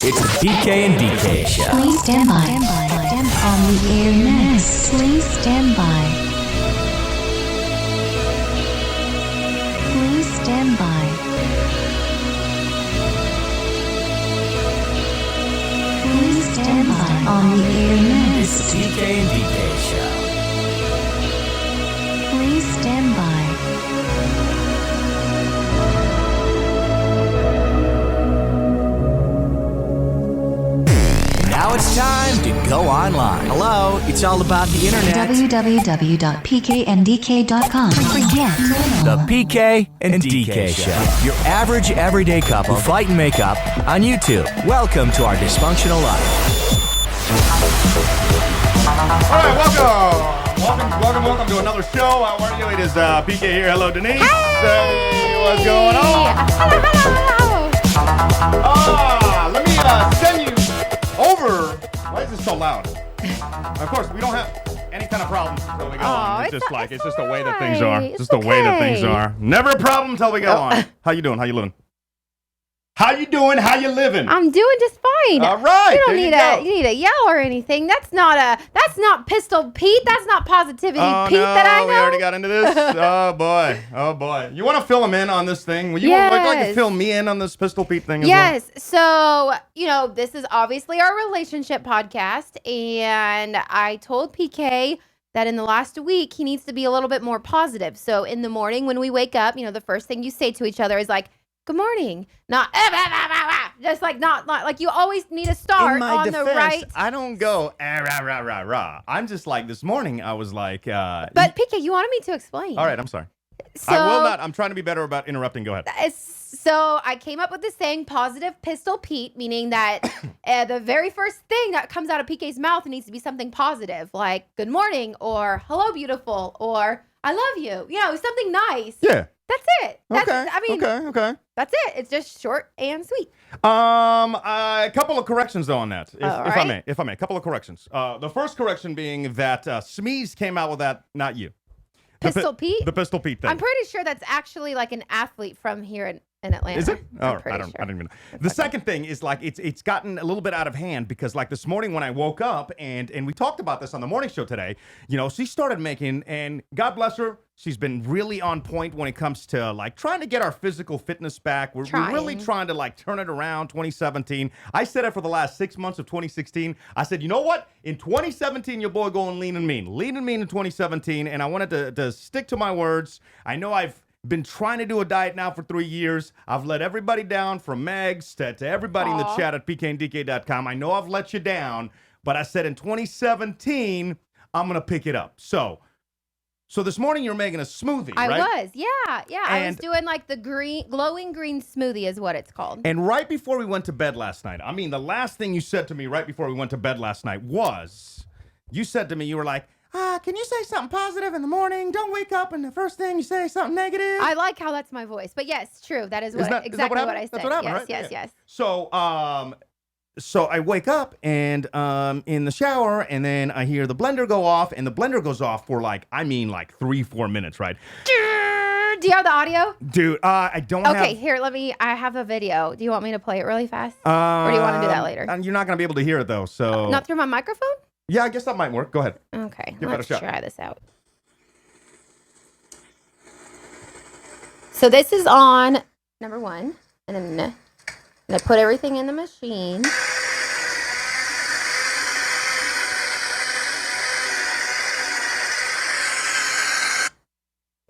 It's the PK and DK Show. Please stand by. On the air next. Please stand by. Please stand by. Please stand by. On the air It's next. the PK and DK Show. Please stand by. Now it's time to go online. Hello, it's all about the internet. www.pkndk.com. Forget The PK and DK Show. Your average everyday couple who fight and make up on YouTube. Welcome to our dysfunctional life. All right, welcome to another show. How are you? It is PK here. Hello, Denise. Hey, what's going on? Let me send you over. Why is this so loud? Of course, we don't have any kind of problems until we go on. It's just the way that things are. It's Just the way that okay. things are. Never a problem until we go on. How you doing? How you living? How you doing? How you living? I'm doing just fine. All right, You don't there you need go. you need a yell or anything. That's not Pistol Pete. That's not Positivity Pete that I know. We already got into this. Oh boy. You want to fill him in on this thing? Would you like to Yes. fill me in on this Pistol Pete thing as Yes. So, this is obviously our relationship podcast. And I told PK that in the last week, he needs to be a little bit more positive. So in the morning when we wake up, the first thing you say to each other is like, good morning. Not, just like, not like you always need to well? start In my on defense, the right. I don't go, rah, rah, rah, rah. I'm just like, this morning, I was like, But PK, you wanted me to explain. all right, I'm sorry. So, I will not. I'm trying to be better about interrupting. Go ahead. So I came up with this saying, positive Pistol Pete, meaning that the very first thing that comes out of PK's mouth needs to be something positive, like good morning or hello, beautiful, or I love you. Something nice. Yeah. That's it. That's, Okay. That's it. It's just short and sweet. A couple of corrections though on that, if I right. may. If I may, a couple of corrections. The first correction being that Smeeze came out with that, not you. Pistol Pete? The Pistol Pete thing. I'm pretty sure that's actually like an athlete from here in Atlanta. Is it? I'm Oh, pretty I don't sure. even know. The second thing is like it's gotten a little bit out of hand because like this morning when I woke up and we talked about this on the morning show today, she started making, and God bless her, she's been really on point when it comes to like trying to get our physical fitness back. We're really trying to like turn it around 2017. I said it for the last 6 months of 2016. I said, you know what? In 2017, your boy going lean and mean in 2017. And I wanted to stick to my words. I know I've been trying to do a diet now for 3 years. I've let everybody down from Megs to everybody in the chat at pkndk.com. I know I've let you down, but I said in 2017, I'm going to pick it up. So this morning you're making a smoothie, I right? was, yeah. I was And- doing like the glowing green smoothie is what it's called. And right before we went to bed last night, the last thing you said to me right before we went to bed last night was, you said to me, you were like, can you say something positive in the morning? Don't wake up and the first thing you say something negative. I like how that's my voice, but yes, true. That is Is that exactly what what happened? I said. That's what happened, right? Yes. Yeah. So I wake up and in the shower, and then I hear the blender go off, and the blender goes off for like 3-4 minutes, right? Do you have the audio? Dude, I don't have. Okay, here, I have a video. Do you want me to play it really fast? Or do you want to do that later? You're not gonna be able to hear it though, so. Not through my microphone? Yeah, I guess that might work. Go ahead. Okay, Give that a let's shot. try this out. So this is on number 1, and then I put everything in the machine.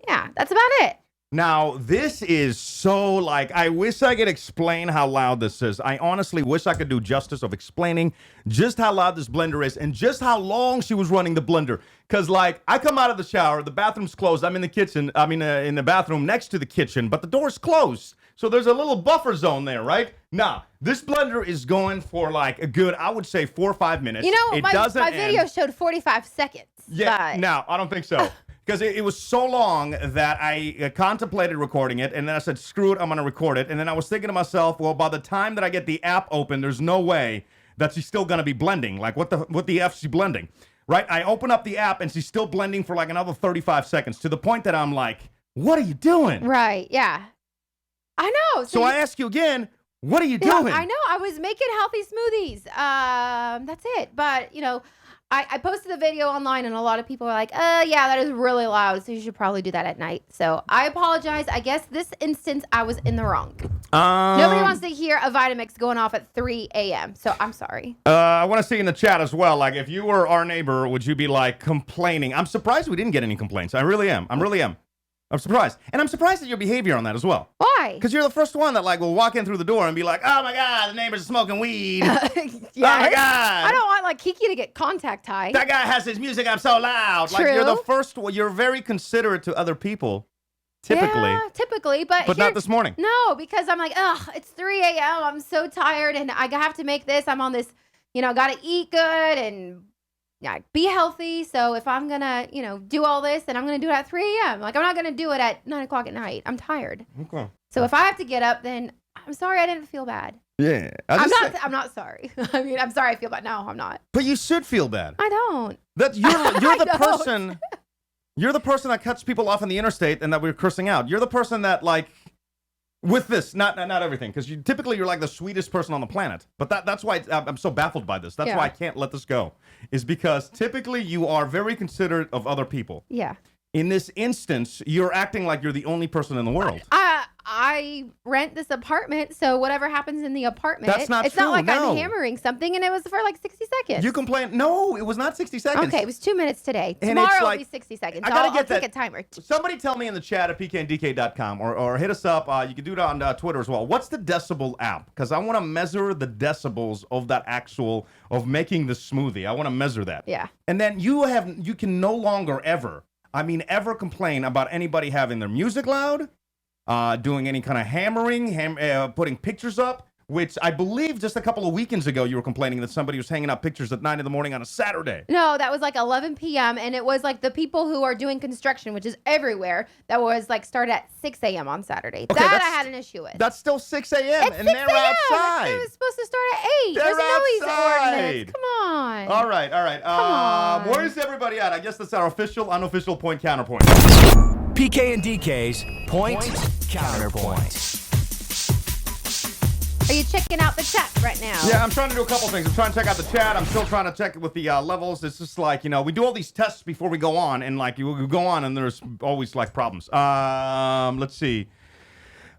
Yeah, that's about it. Now, this is so I wish I could explain how loud this is. I honestly wish I could do justice of explaining just how loud this blender is and just how long she was running the blender. Because, I come out of the shower, the bathroom's closed. I'm in the kitchen. In the bathroom next to the kitchen, but the door's closed. So there's a little buffer zone there, right? Now, this blender is going for a good, I would say, 4 or 5 minutes. My video showed 45 seconds. Yeah, but no, I don't think so. Because it was so long that I contemplated recording it, and then I said, screw it, I'm going to record it. And then I was thinking to myself, well, by the time that I get the app open, there's no way that she's still going to be blending. What the F is she blending? Right? I open up the app, and she's still blending for another 35 seconds, to the point that I'm like, what are you doing? Right, yeah. I know. So I ask you again, What are you Yeah, doing? I know. I was making healthy smoothies. That's it. But, I posted the video online and a lot of people were like, yeah, that is really loud. So you should probably do that at night. So I apologize. I guess this instance I was in the wrong. Nobody wants to hear a Vitamix going off at 3 a.m. So I'm sorry. I want to see in the chat as well. Like, if you were our neighbor, would you be like complaining? I'm surprised we didn't get any complaints. I really am. I'm surprised. And I'm surprised at your behavior on that as well. Why? Because you're the first one that like will walk in through the door and be like, oh my God, the neighbors are smoking weed. Yes. Oh my God. I don't want like Kiki to get contact high. That guy has his music up so loud. Like you're the True. first one. You're very considerate to other people, typically. Yeah, typically, but But not this morning. No, because I'm like, ugh, it's 3 a.m. I'm so tired and I have to make this. I'm on this, got to eat good and be healthy. So if I'm going to, do all this, then I'm going to do it at 3 a.m. Like, I'm not going to do it at 9 o'clock at night. I'm tired. Okay. So if I have to get up, then I'm sorry I didn't feel bad. Yeah. I'm not sorry. I mean, I'm sorry I feel bad. No, I'm not. But you should feel bad. I don't. That you're the I don't. person. You're the person that cuts people off in the interstate and that we're cursing out. You're the person that like with this, not everything, because you're like the sweetest person on the planet. But that's why I'm so baffled by this. That's Yeah. why I can't let this go. Is because typically you are very considerate of other people. Yeah. In this instance, you're acting like you're the only person in the world. I rent this apartment, so whatever happens in the apartment, That's not it's true, not like no. I'm hammering something, and it was for like 60 seconds. You complain. No, it was not 60 seconds. Okay, it was 2 minutes today. And Tomorrow it's will like- be 60 seconds. I gotta I'll get take that- a timer. Somebody tell me in the chat at pkndk.com or hit us up. You can do it on Twitter as well. What's the decibel app? Because I want to measure the decibels of that of making the smoothie. I want to measure that. Yeah. And then you can no longer ever complain about anybody having their music loud, doing any kind of hammering, putting pictures up, which I believe just a couple of weekends ago you were complaining that somebody was hanging up pictures at 9 a.m. on a Saturday. No, that was like 11 p.m. and it was like the people who are doing construction, which is everywhere, that was like started at 6 a.m. on Saturday. Okay, that I that's- had an issue with. That's still 6 a.m. It's and 6 they're a.m. outside. It was supposed to start at 8. They're There's a noise outside. ordinance. Come on. All right. on. Where's everybody at? I guess that's our official, unofficial point counterpoint. PK and DK's Point Counterpoint. Are you checking out the chat right now? Yeah, I'm trying to do a couple things. I'm trying to check out the chat. I'm still trying to check with the levels. It's just like, we do all these tests before we go on, and like you go on, and there's always like problems. Let's see.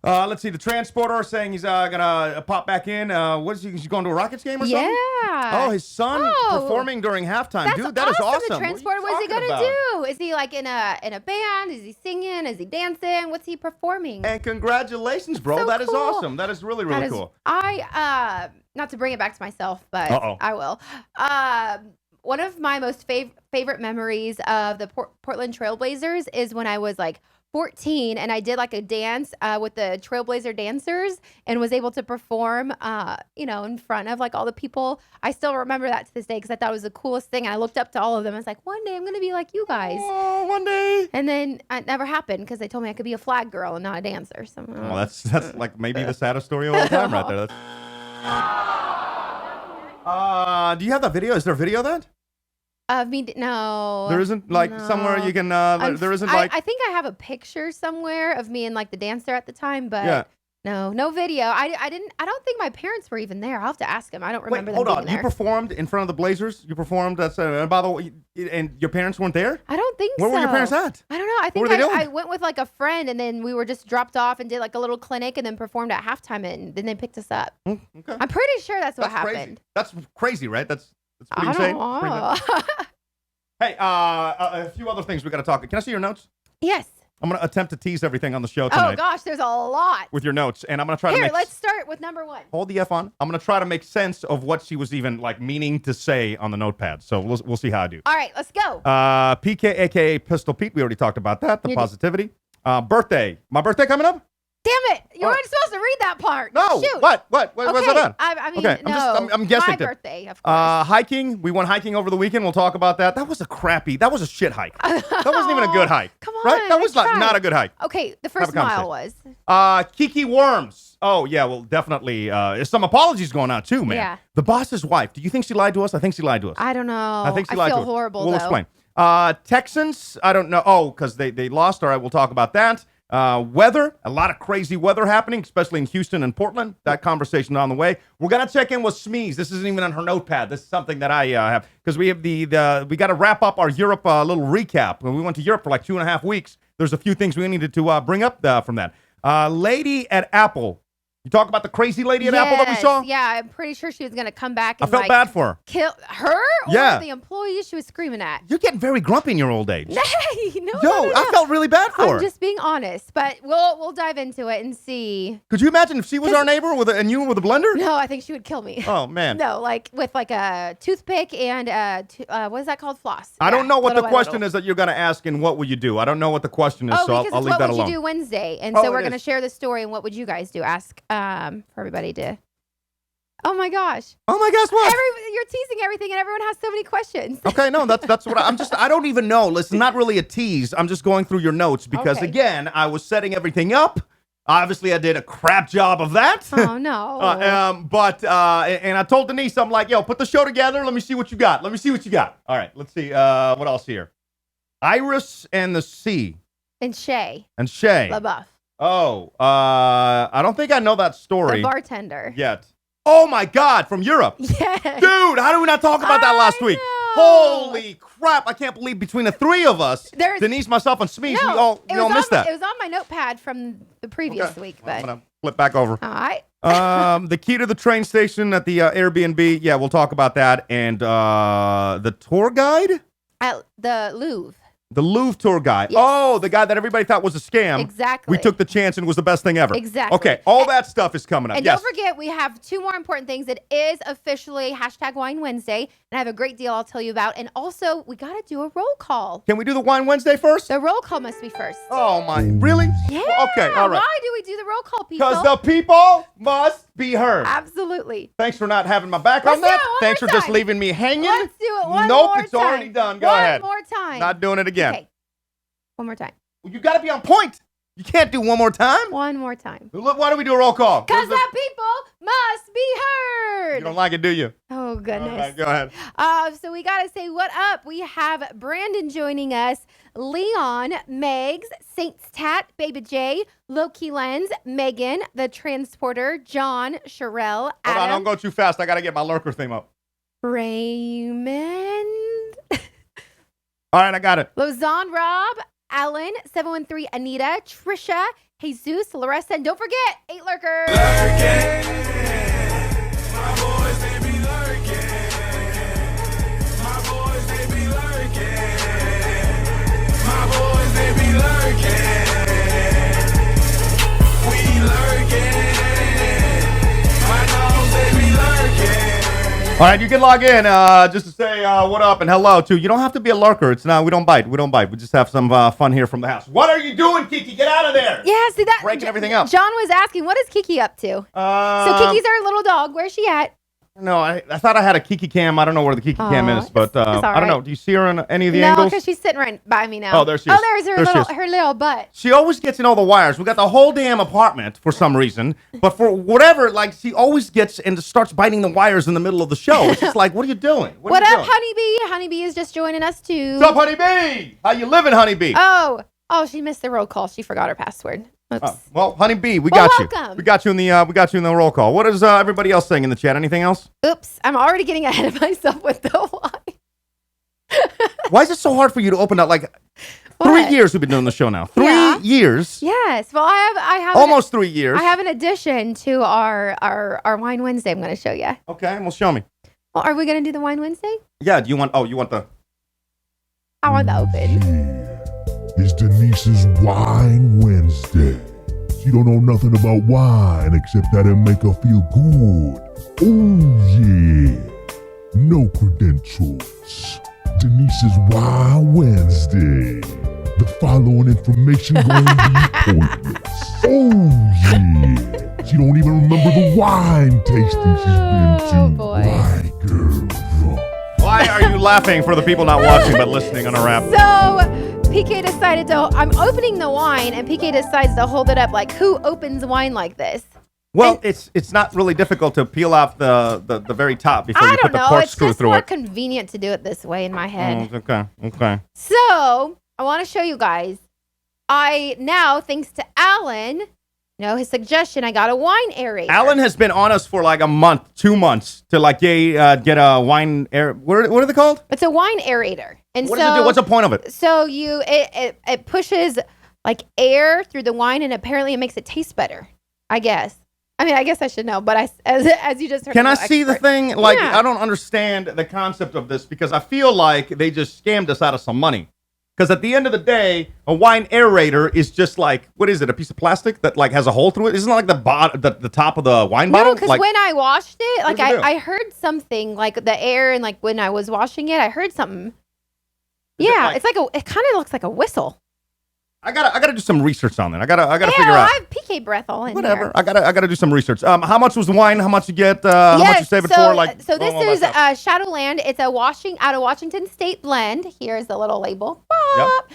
The transporter saying he's gonna pop back in. What is he? He's going to a Rockets game or something? Yeah. Oh, his son Oh. performing during halftime. That's Dude, that is awesome. The transporter, What are what's you he gonna talking about? do? Is he like in a band? Is he singing? Is he dancing? What's he performing? And congratulations, bro. So That is cool. awesome. That is really, really That is- cool. I not to bring it back to myself, but Uh-oh. I will. One of my most favorite memories of the Portland Trailblazers is when I was like 14 and I did like a dance with the Trailblazer dancers and was able to perform, in front of like all the people. I still remember that to this day because I thought it was the coolest thing. And I looked up to all of them. I was like, one day I'm going to be like you guys. Oh, one day. And then it never happened because they told me I could be a flag girl and not a dancer. So Well, that's like maybe the saddest story of all time right there. Do you have that video? Is there a video of that? of me, no. There isn't like No. somewhere you can. There isn't like. I think I have a picture somewhere of me and like the dancer at the time, but Yeah. no video. I don't think my parents were even there. I'll have to ask them. I don't remember Wait, hold them on. being You there. performed in front of the Blazers. You performed. That's by the way, and your parents weren't there. I don't think Where so. were your parents at? I don't know. I What think were they doing? I went with like a friend and then we were just dropped off and did like a little clinic and then performed at halftime and then they picked us up. Okay. I'm pretty sure that's what That's crazy. happened. That's crazy, right? That's pretty I insane. don't Pretty know. insane. Hey, a few other things we got to talk. Can I see your notes? Yes. I'm going to attempt to tease everything on the show tonight Oh gosh, there's a lot. with your notes, and I'm going to try to Here, make. let's start with number 1. Hold the F on. I'm going to try to make sense of what she was even like meaning to say on the notepad. So we'll see how I do. All right, let's go. PK, aka Pistol Pete. We already talked about that. The You did. positivity. Birthday. My birthday coming up? Damn it! You Oh. weren't supposed to read that part. No. Shoot. What? What's that? I mean, Okay, no. I'm guessing. My too. birthday, of course. Hiking. We went hiking over the weekend. We'll talk about that. That was a shit hike. That wasn't even a good hike. Come Right? on, That was I like tried. not a good hike. Okay, the first a mile was. Kiki Worms. Oh yeah, well definitely. Some apologies going out too, man. Yeah. The boss's wife. Do you think she lied to us? I think she lied to us. I don't know. I think she lied to feel us. horrible We'll though. explain. Texans. I don't know. Oh, because they lost. All right, we'll talk about that. Weather, a lot of crazy weather happening, especially in Houston and Portland. That conversation on the way. We're gonna check in with Smeeze. This isn't even on her notepad. This is something that I have because we have we got to wrap up our Europe little recap. When we went to Europe for like 2.5 weeks, there's a few things we needed to bring up from that. Lady at Apple. You talk about the crazy lady at Apple that we saw? Yeah, I'm pretty sure she was going to come back and I felt bad for her. Kill her Yeah. or the employees she was screaming at? You're getting very grumpy in your old age. No, I felt really bad for her. I'm just being honest, but we'll dive into it and see. Could you imagine if she was our neighbor and you with a blender? No, I think she would kill me. Oh, man. No, like with like a toothpick and what is that called? Floss. I don't know what the question little. is that you're going to ask and what will you do. I don't know what the question is, so because I'll it's leave what that would alone. you do Wednesday? And Oh, so we're it going to is. share the story and what would you guys do? Ask for everybody to. Oh my gosh. Oh my gosh, what? You're teasing everything and everyone has so many questions. Okay, no, that's what I don't even know. Listen, not really a tease. I'm just going through your notes because, Okay. again, I was setting everything up. Obviously, I did a crap job of that. Oh no. And I told Denise, I'm like, yo, put the show together. Let me see what you got. All right, let's see. What else here? Iris and the Sea And Shay and Shay. LaBeouf, Oh, I don't think I know that the story bartender. yet. Oh my God, from Europe. Yes. Dude, how did we not talk about that last week? know. Holy crap. I can't believe between the three of us, There's- Denise, myself, and Smeeze, we No, all it was missed on, that. It was on my notepad from the previous Okay. week, I'm but going to flip back over. all right. The key to the train station at the Airbnb. Yeah, we'll talk about that. And the tour guide? At the Louvre. The Louvre tour guide. Yes. Oh, the guy that everybody thought was a scam. Exactly. We took the chance and it was the best thing ever. Exactly. Okay, all that stuff is coming up. And Yes. don't forget, we have two more important things. It is officially #Wine Wednesday, and I have a great deal I'll tell you about. And also, we got to do a roll call. Can we do the Wine Wednesday first? The roll call must be first. Oh, my. Really? Yeah. Okay, all right. Why do we do the roll call, people? Because the people must be heard. Absolutely. Thanks for not having my back Let's on do that. it one Thanks more for just time. leaving me hanging. Let's do it one Nope, more it's time. already done. Go one ahead. One more time. Not doing it again. Okay. One more time. You got to be on point. You can't do one more time. One more time. Look, why do we do a roll call? Because the people must be heard. You don't like it, do you? Oh, All goodness. right, go ahead. So we got to say what up. We have Brandon joining us, Leon, Megs, Saints Tat, Baby J, Loki Lens, Megan, The Transporter, John, Sherelle, Hold on, don't Adam, go too fast. I got to get my lurker theme up. Raymond, All right, I got it. Lozon Rob, Alan, 713 Anita, Trisha, Jesus, Larissa, and don't forget, 8 Lurkers. All right, you can log in just to say what up and hello too. You don't have to be a lurker. It's not. We don't bite. We just have some fun here from the house. What are you doing, Kiki? Get out of there. Yeah, see that? Breaking everything up. John was asking, what is Kiki up to? So Kiki's our little dog. Where's she at? No, I thought I had a Kiki cam. I don't know where the Kiki cam Aw, is, but it's all I don't know. right. Do you see her in any of the No, angles? because she's sitting right by me now. Oh, there she is. Oh, there's There she is. her little butt. She always gets in all the wires. We got the whole damn apartment for some reason, but for whatever, like she always gets and starts biting the wires in the middle of the show. It's just like, what are you doing? What are you up, doing? Honeybee? Honeybee is just joining us too. What's up, Honeybee? How you living, Honeybee? Oh, she missed the roll call. She forgot her password. Oops. Well, Honeybee, we Well, got you. welcome. We got you in the roll call. What is everybody else saying in the chat? Anything else? Oops. I'm already getting ahead of myself with the wine. Why is it so hard for you to open up? Like What? 3 years we've been doing the show now. 3 Yeah. years. Yes. Well, I have Almost 3 years. I have an addition to our Wine Wednesday. I'm going to show you. Okay, well, show me. Well, are we going to do the Wine Wednesday? Yeah. Do you want? Oh, you want the? I want the open. It's Denise's Wine Wednesday. She don't know nothing about wine except that it make her feel good. Oh yeah. No credentials. Denise's Wine Wednesday. The following information going to be pointless. Oh yeah. She don't even remember the wine tasting she's been to. Oh, boy. Why, girl? Why are you laughing for the people not watching but listening on a rap? So PK decided to. I'm opening the wine, and PK decides to hold it up. Like, who opens wine like this? Well, it's not really difficult to peel off the very top before I you put don't the know. It's corkscrew just through more it. convenient to do it this way in my head. Okay. So I want to show you guys I now, thanks to Alan, his suggestion, I got a wine aerator. Alan has been on us for like a month, 2 months to like get a wine air. What are they called? It's a wine aerator. And What does it do? What's the point of it? So it pushes like air through the wine, and apparently it makes it taste better, I guess. I mean, I guess I should know, but as you just heard. Can I see the thing? Like, Yeah. I don't understand the concept of this because I feel like they just scammed us out of some money. Because at the end of the day, a wine aerator is just like, what is it? A piece of plastic that like has a hole through it? Isn't it like the top of the wine bottle? No, because like, when I washed it, like What does it do? I heard something like the air, and like when I was washing it, I heard something. Is it Yeah, like- it kind of looks like a whistle. I gotta do some research on it. I gotta Ew, figure out. I have PK breath all in Whatever. here. I gotta do some research. How much was the wine? How much you get? How much you save it for? Like, so this all that is stuff. Shadowland. It's a out of Washington State blend. Here's the little label. Yep.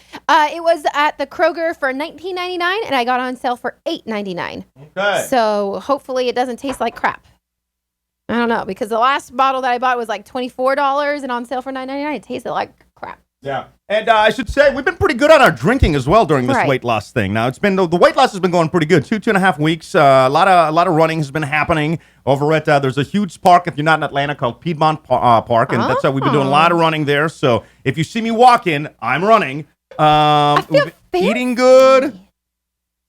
It was at the Kroger for $19.99, and I got on sale for $8.99. Okay. So hopefully it doesn't taste like crap. I don't know, because the last bottle that I bought was like $24 and on sale for $9.99. It tasted like crap. Yeah. And I should say, we've been pretty good on our drinking as well during this Right. weight loss thing. Now, it's been the weight loss has been going pretty good. 2.5 weeks. A lot of running has been happening over at, there's a huge park, if you're not in Atlanta, called Piedmont Park. And that's we've been doing a lot of running there. So if you see me walking, I'm running. I feel we've been eating good.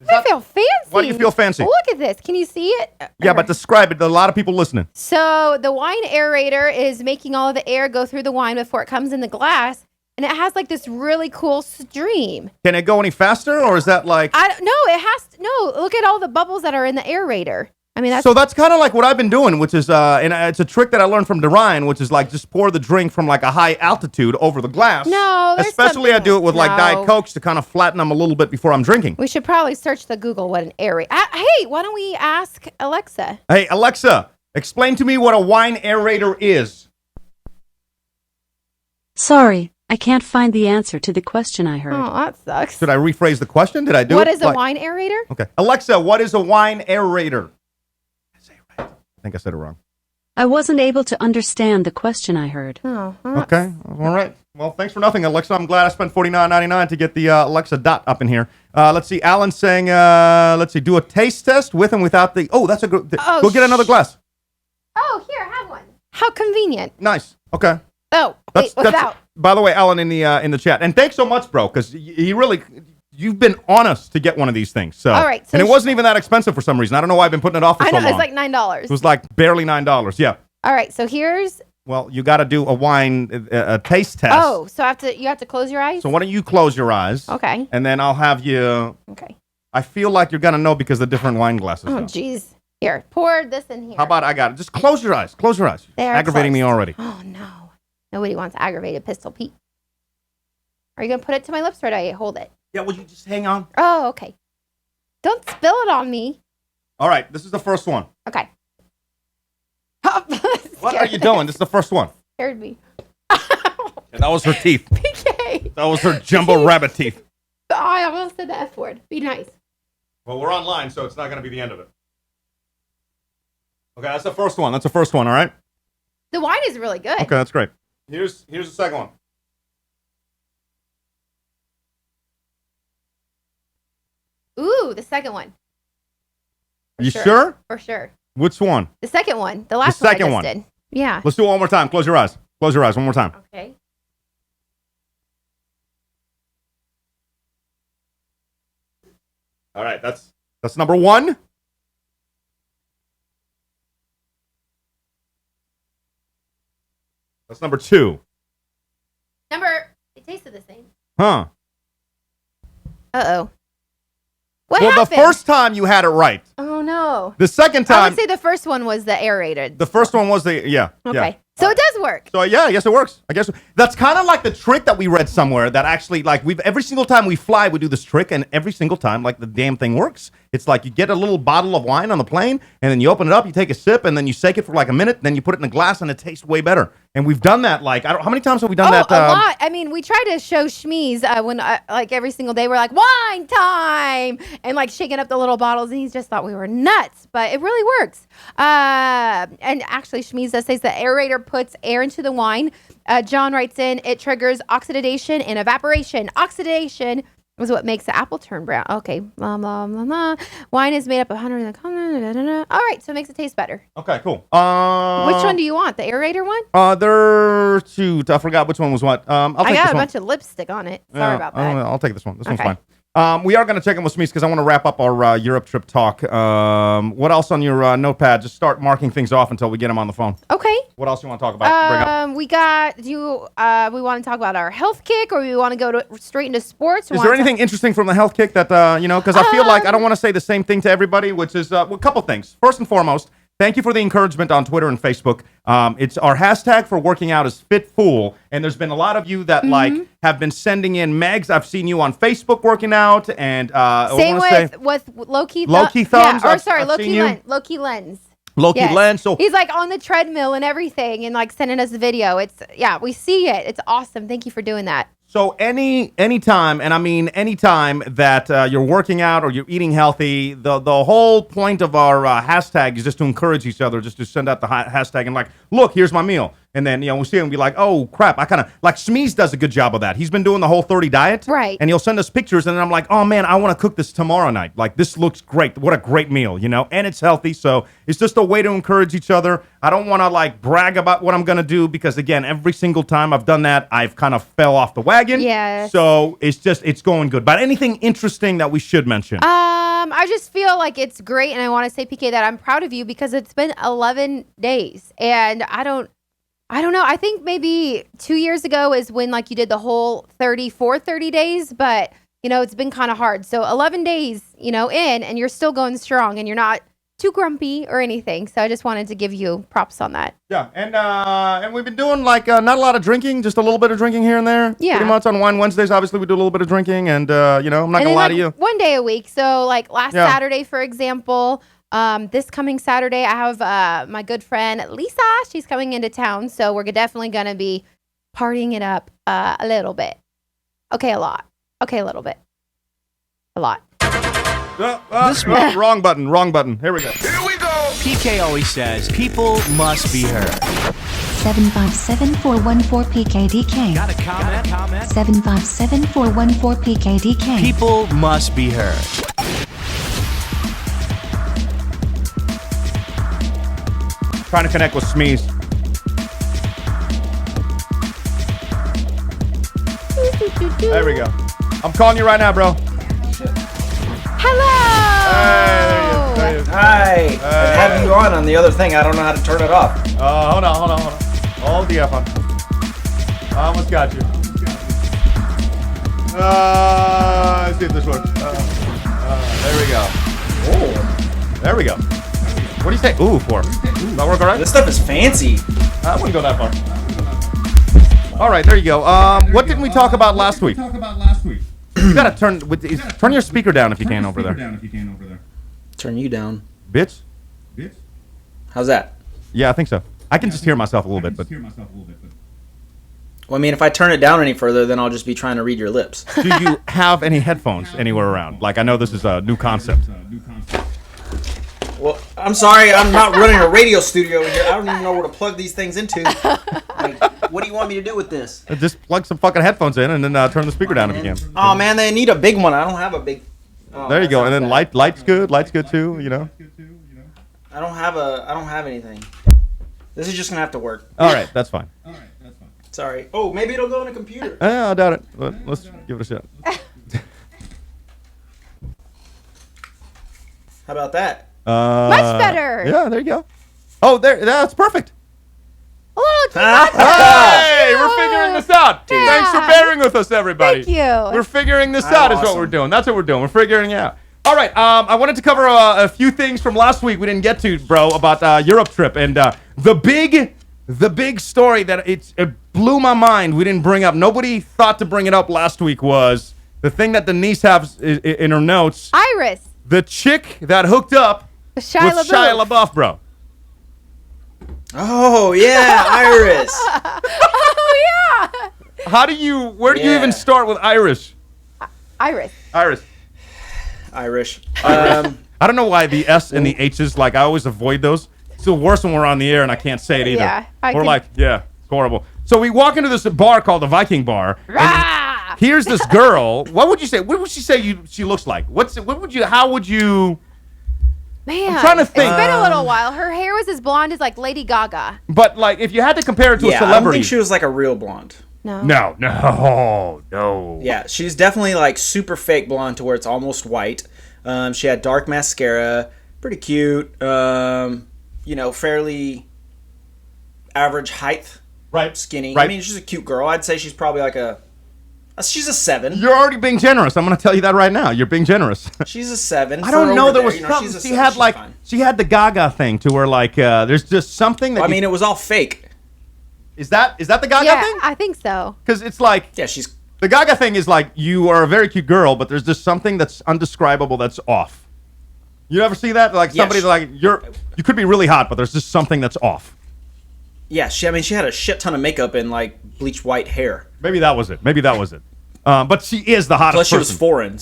I feel fancy. Why do you feel fancy? Look at this. Can you see it? Yeah, but describe it. There are a lot of people listening. So the wine aerator is making all of the air go through the wine before it comes in the glass. And it has like this really cool stream. Can it go any faster, or is that like... I don't know. It has to. No, look at all the bubbles that are in the aerator. I mean, that's So that's kind of like what I've been doing, which is, and it's a trick that I learned from Dorian, which is like just pour the drink from like a high altitude over the glass. No, there's Especially I do it with like no. Diet Cokes to kind of flatten them a little bit before I'm drinking. we should probably search the Google what an aerator. Hey, why don't we ask Alexa? Hey, Alexa, explain to me what a wine aerator is. Sorry, I can't find the answer to the question I heard. Oh, that sucks. Should I rephrase the question? Did I do What it? is a wine aerator? Okay. Alexa, what is a wine aerator? I say it right. I think I said it wrong. I wasn't able to understand the question I heard. Oh, Okay. All right. Well, thanks for nothing, Alexa. I'm glad I spent $49.99 to get the Alexa Dot up in here. Let's see. Alan's saying, let's see, do a taste test with and without the... Oh, that's a good... Oh, Go get another glass. Oh, here, have one. How convenient. Nice. Okay. Oh, wait, without. By the way, Alan in the chat, and thanks so much, bro, because you've been on us to get one of these things. So, All right, so and it wasn't even that expensive for some reason. I don't know why I've been putting it off for I so know, long. it's like $9. It was like barely $9. Yeah. All right, so here's... Well, you got to do a wine a taste test. Oh, so you have to close your eyes? So why don't you close your eyes? Okay. And then I'll have you. Okay. I feel like you're gonna know because of the different wine glasses. Oh, though. jeez. Here, pour this in here. How about I got it? Just close your eyes. Close your eyes. They are Aggravating me closed. already. Oh, no. Nobody wants aggravated Pistol Pete. Are you going to put it to my lips or do I hold it? Yeah. Would you just hang on? Oh, okay. Don't spill it on me. All right. This is the first one. Okay. What are you doing? This is the first one. Scared me. And that was her teeth. PK. That was her jumbo rabbit teeth. I almost said the F word. Be nice. Well, we're online, so it's not going to be the end of it. Okay, that's the first one. That's the first one, all right? The wine is really good. Okay, that's great. Here's the second one. Ooh, the second one. You sure. sure? For sure. Which one? The second one. The last second one one. I just did. Yeah. Let's do it one more time. Close your eyes. Close your eyes one more time. Okay. All right, that's number one. That's number two. It tasted the same. Huh. Uh-oh. What Well, happened? the first time you had it right. Oh, no. The second I time, would say the first one was the aerated. the first one was the, yeah. Okay. Yeah. So it does work. So yeah, yes, it works. I guess that's kind of like the trick that we read somewhere that actually, like, every single time we fly, we do this trick, and every single time, like, the damn thing works. It's like you get a little bottle of wine on the plane, and then you open it up, you take a sip, and then you shake it for like a minute, then you put it in a glass, and it tastes way better. And we've done that, like, how many times have we done that? A lot. I mean, we try to show Shmeez when, like, every single day we're like, wine time! And, like, shaking up the little bottles, and he's just thought we were nuts. But it really works. And actually, Shmeez does say the aerator puts air into the wine. John writes in, it triggers oxidation and evaporation. Oxidation is what makes the apple turn brown. Okay. Blah, blah, blah, blah. Wine is made up of 100 in the color. All right. So it makes it taste better. Okay, cool. Which one do you want? The aerator one? Shoot, I forgot which one was what. I'll take I this got a one. bunch of lipstick on it. Sorry about that. I'll take this one. This one's Okay. fine. We are going to check in with Smeeze because I want to wrap up our Europe trip talk. What else on your notepad? Just start marking things off until we get him on the phone. Okay. What else you want to talk about? Bring up? We got. We want to talk about our health kick, or we want to go straight into sports? Is there anything interesting from the health kick that because I feel like I don't want to say the same thing to everybody, which is a couple things. First and foremost, thank you for the encouragement on Twitter and Facebook. It's our hashtag for working out is FitFool, and there's been a lot of you that have been sending in Megs. I've seen you on Facebook working out, and same with Low-Key Low-Key Thumbs. Yeah, I've seen you. Low-Key Lens. Low-Key Yes. Lens. So He's like on the treadmill and everything, and like sending us the video. We see it. It's awesome. Thank you for doing that. So anytime, and I mean anytime that you're working out or you're eating healthy, the whole point of our hashtag is just to encourage each other, just to send out the hashtag and like, look, here's my meal. And then, we'll see it and be like, oh, crap. I kind of, like Smeeze does a good job of that. He's been doing the whole 30 diet. Right. And he'll send us pictures and then I'm like, oh, man, I want to cook this tomorrow night. Like, this looks great. What a great meal, and it's healthy. So it's just a way to encourage each other. I don't want to like brag about what I'm going to do because, again, every single time I've done that, I've kind of fell off the wagon. Yes. So it's going good. But anything interesting that we should mention? I just feel like it's great, and I want to say, PK, that I'm proud of you because it's been 11 days, and I don't know. I think maybe 2 years ago is when like you did the whole 30 days, but it's been kind of hard. So 11 days, in, and you're still going strong, and you're not too grumpy or anything. So I just wanted to give you props on that. Yeah, and we've been doing like not a lot of drinking, just a little bit of drinking here and there. Yeah. Pretty much on Wine Wednesdays, obviously we do a little bit of drinking, and I'm not gonna lie to you. One day a week. So like last Saturday, for example. This coming Saturday, I have my good friend Lisa. She's coming into town, so we're definitely going to be partying it up a little bit. Okay, a lot. Okay, a little bit. A lot. Wrong button. Here we go. PK always says people must be heard. 757-414-PKDK. Got a comment? 757-414-PKDK. People must be heard. Trying to connect with Smeeze. There we go. I'm calling you right now, bro. Hello. There you go. Hi. I have you on the other thing. I don't know how to turn it off. Hold on. Hold the F on. I almost got you. Let's see if this works. There we go. Oh, There we go. What do you say? Ooh, for? Does that work all right? this stuff is fancy. I wouldn't go that far. All right, there you go. What didn't we talk about last week? You gotta turn your speaker down if you can over there. Turn you down. Bitch? How's that? Yeah, I think so. I can just hear myself a little bit, but Well, I mean, if I turn it down any further, then I'll just be trying to read your lips. do you have any headphones anywhere around? Like, I know this is a new concept. Well, I'm sorry, I'm not running a radio studio here. I don't even know where to plug these things into. Like, what do you want me to do with this? Just plug some fucking headphones in and then turn the speaker down if you can. Oh man, they need a big one. I don't have a big. Oh, There you that go. And sounds then bad. light's good. Light's good too. I don't have anything. This is just gonna have to work. All right, that's fine. Sorry. Oh, maybe it'll go on a computer. I doubt it. But let's give it a shot. How about that? Much better. Yeah, there you go. Oh, that's perfect. Hello, Hey, we're figuring this out. Yeah. Thanks for bearing with us, everybody. Thank you. We're figuring this out is what awesome. we're doing. That's what we're doing. We're figuring it out. All right. I wanted to cover a few things from last week we didn't get to, bro, about Europe trip. And the big story that it blew my mind we didn't bring up. Nobody thought to bring it up last week was the thing that Denise has in her notes. Iris. The chick that hooked up Shia with Shia LaBeouf, bro. Oh yeah, Iris. Oh, yeah. Where do you even start with Irish? Iris. Irish. Irish. I don't know why the S and the H's, like, I always avoid those. It's the worst when we're on the air and I can't say it either. Yeah, We're like, yeah, it's horrible. So we walk into this bar called the Viking Bar. Rah! Here's this girl. What would you say? What would she say she looks like? How would you? Man, I'm trying to think. It's been a little while. Her hair was as blonde as like Lady Gaga. But like, if you had to compare it to a I don't celebrity, think she was like a real blonde. No. No. Yeah, she's definitely like super fake blonde to where it's almost white. She had dark mascara, pretty cute. Fairly average height, Right. skinny. Right. I mean, she's a cute girl. I'd say she's probably like she's a 7. You're already being generous. I'm going to tell you that right now. You're being generous. She's a 7. I don't know. There was she's something. a She 7. had She's like fine. she had the Gaga thing to where like there's just something that. I mean, it was all fake. Is that the Gaga Yeah, thing? I think so. Because it's like Yeah, she's. the Gaga thing is like you are a very cute girl, but there's just something that's undescribable that's off. You ever see that? Like somebody Yes. like you could be really hot, but there's just something that's off. Yeah, she had a shit ton of makeup and like bleached white hair. Maybe that was it. But she is the hottest Plus, she was person. foreign.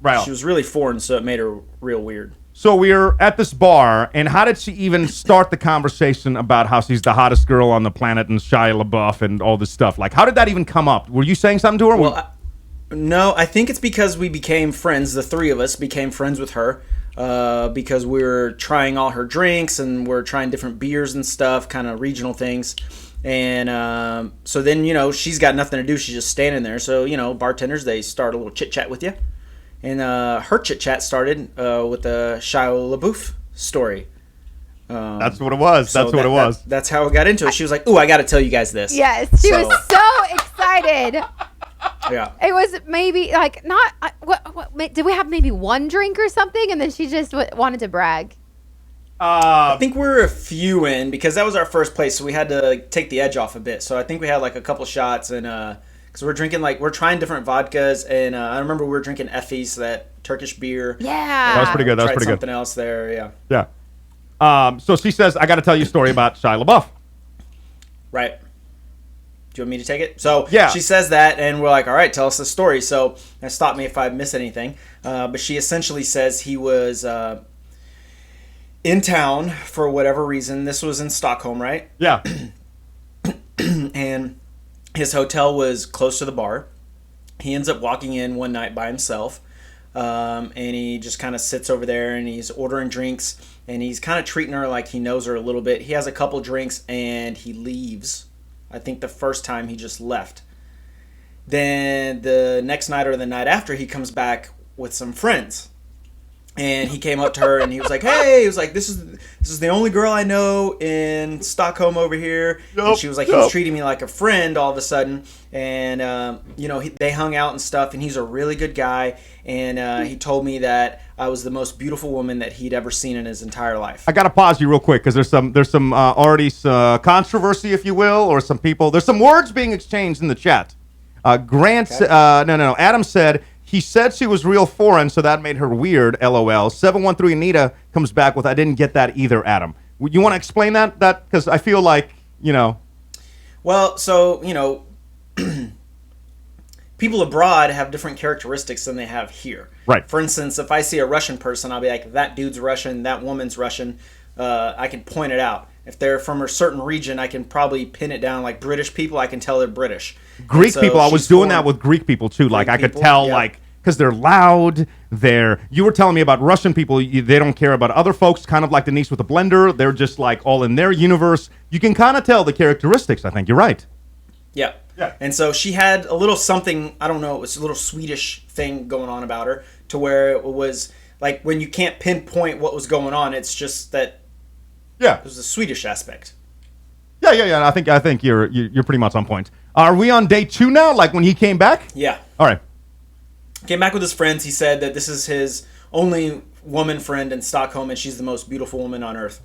Right. She was really foreign, so it made her real weird. So we're at this bar, and how did she even start the conversation about how she's the hottest girl on the planet and Shia LaBeouf and all this stuff? Like, how did that even come up? Were you saying something to her? Well, no, I think it's because we became friends. The three of us became friends with her because we were trying all her drinks and we're trying different beers and stuff, kind of regional things. And so then, she's got nothing to do. She's just standing there. So, bartenders, they start a little chit-chat with you. And her chit-chat started with the Shia LaBeouf story. That's what it was. That's what it was. That's how it got into it. She was like, "Ooh, I got to tell you guys this." Yes, she was so excited. Yeah. It was maybe like not. What did we have? Maybe one drink or something, and then she just wanted to brag. I think we're a few in because that was our first place, so we had to take the edge off a bit. So I think we had like a couple shots, and because we're drinking we're trying different vodkas, and I remember we were drinking Effie's, that Turkish beer. Yeah, That was pretty good. That was Tried pretty good. something else there, yeah. Yeah. So she says, I got to tell you a story about Shia LaBeouf. Right. Do you want me to take it? So Yeah. she says that, and we're like, all right, tell us the story. So stop me if I miss anything. But she essentially says he was in town for whatever reason. This was in Stockholm, right? Yeah. And his hotel was close to the bar. He ends up walking in one night by himself, and he just kind of sits over there and he's ordering drinks, and he's kind of treating her like he knows her a little bit. He has a couple drinks and he leaves. I think the first time he just left. Then the next night or the night after, he comes back with some friends. And he came up to her and he was like, "Hey," he was like, this is the only girl I know in Stockholm over here." And she was like, "He was treating me like a friend all of a sudden." And, they hung out and stuff, and he's a really good guy. And he told me that I was the most beautiful woman that he'd ever seen in his entire life. I got to pause you real quick because there's some already controversy, if you will, or there's some words being exchanged in the chat. Grant, no. Adam said, he said she was real foreign, so that made her weird, LOL. 713 Anita comes back with, I didn't get that either, Adam. You want to explain that? Because I feel like, Well, so, people abroad have different characteristics than they have here. Right. For instance, if I see a Russian person, I'll be like, that dude's Russian, that woman's Russian. I can point it out. If they're from a certain region, I can probably pin it down. Like British people, I can tell they're British. Greek So people, I was she's doing foreign. that with Greek people too. Like I could people, tell, yeah. because they're loud. You were telling me about Russian people. They don't care about other folks. Kind of like Denise with the blender. They're just like all in their universe. You can kind of tell the characteristics. I think you're right. Yeah. Yeah. And so she had a little something, I don't know, it was a little Swedish thing going on about her, to where it was like when you can't pinpoint what was going on, it's just that Yeah. there's a Swedish aspect. Yeah. I think you're pretty much on point. Are we on day 2 now? Like when he came back? Yeah. All right. Came back with his friends. He said that this is his only woman friend in Stockholm, and she's the most beautiful woman on earth.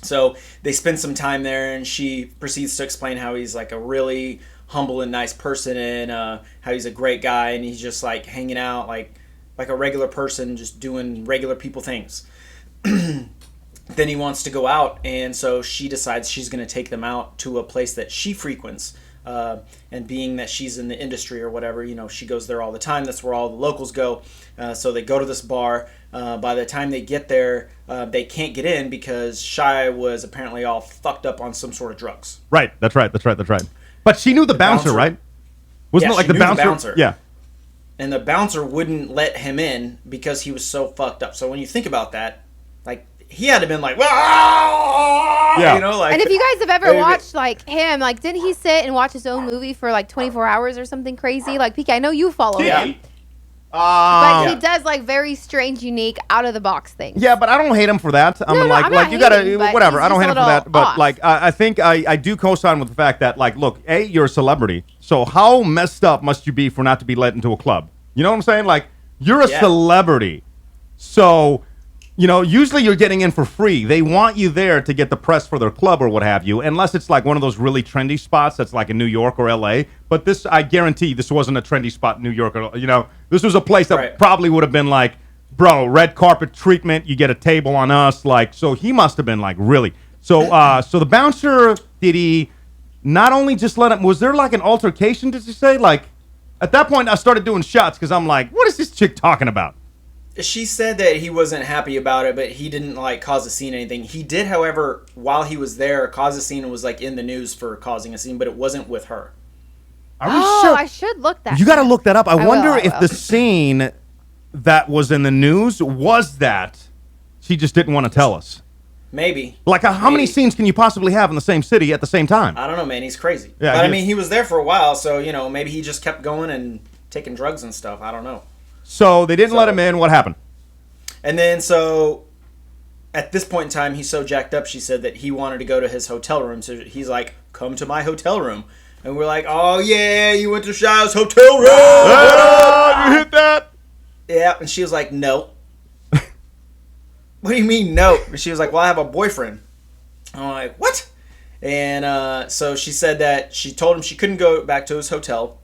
So they spend some time there, and she proceeds to explain how he's like a really humble and nice person, and how he's a great guy, and he's just like hanging out like a regular person, just doing regular people things. Then he wants to go out, and so she decides she's going to take them out to a place that she frequents. And being that she's in the industry or whatever, she goes there all the time. That's where all the locals go. So they go to this bar. By the time they get there, they can't get in because Shia was apparently all fucked up on some sort of drugs. Right. That's right. But she knew the bouncer, bouncer- right? Wasn't Yeah, it like she the knew the bouncer? bouncer. Yeah. And the bouncer wouldn't let him in because he was so fucked up. So when you think about that, like he had to been like, Yeah. you know, like. And if you guys have ever Maybe- watched like him, like didn't he sit and watch his own movie for like 24 hours or something crazy? Like PK, I know you follow Yeah. him, but Um, he does like very strange, unique, out of the box things. Yeah, but I don't hate him for that. I No, mean, no, like, I'm like not you gotta, hating, but whatever. he's I don't just hate a him for that. little But off. like, I think I do co-sign with the fact that, like, look, you're a celebrity, so how messed up must you be for not to be let into a club? You know what I'm saying? Like, you're a Yeah. celebrity, so. You know, usually you're getting in for free. They want you there to get the press for their club or what have you, unless it's like one of those really trendy spots that's like in New York or LA. But this, I guarantee, this wasn't a trendy spot in New York. Or, you know, this was a place that Right. probably would have been like, bro, red carpet treatment. You get a table on us. Like, so he must have been like really. So, so the bouncer, did he not only just let him? Was there like an altercation? Did you say? Like, at that point, I started doing shots because I'm like, what is this chick talking about? She said that he wasn't happy about it, but he didn't like cause a scene or anything. He did, however, while he was there, cause a scene and was like in the news for causing a scene, but it wasn't with her. Are we Oh, sure? I should look that. You got to look that up. I will, wonder I if will. the scene that was in the news was that she just didn't want to tell us. Maybe. Like, how many Maybe. scenes can you possibly have in the same city at the same time? I don't know, man. He's crazy. Yeah, but I he- mean, he was there for a while, so you know, maybe he just kept going and taking drugs and stuff. I don't know. So they didn't let So- him in. What happened? And then so at this point in time, he's so jacked up. She said that he wanted to go to his hotel room, so he's like, "Come to my hotel room." And we're like, "Oh yeah, you went to Shia's hotel room." Oh, you hit that? Yeah, and she was like, "No." What do you mean no? And she was like, "Well, I have a boyfriend." I'm like, "What?" And so she said that she told him she couldn't go back to his hotel,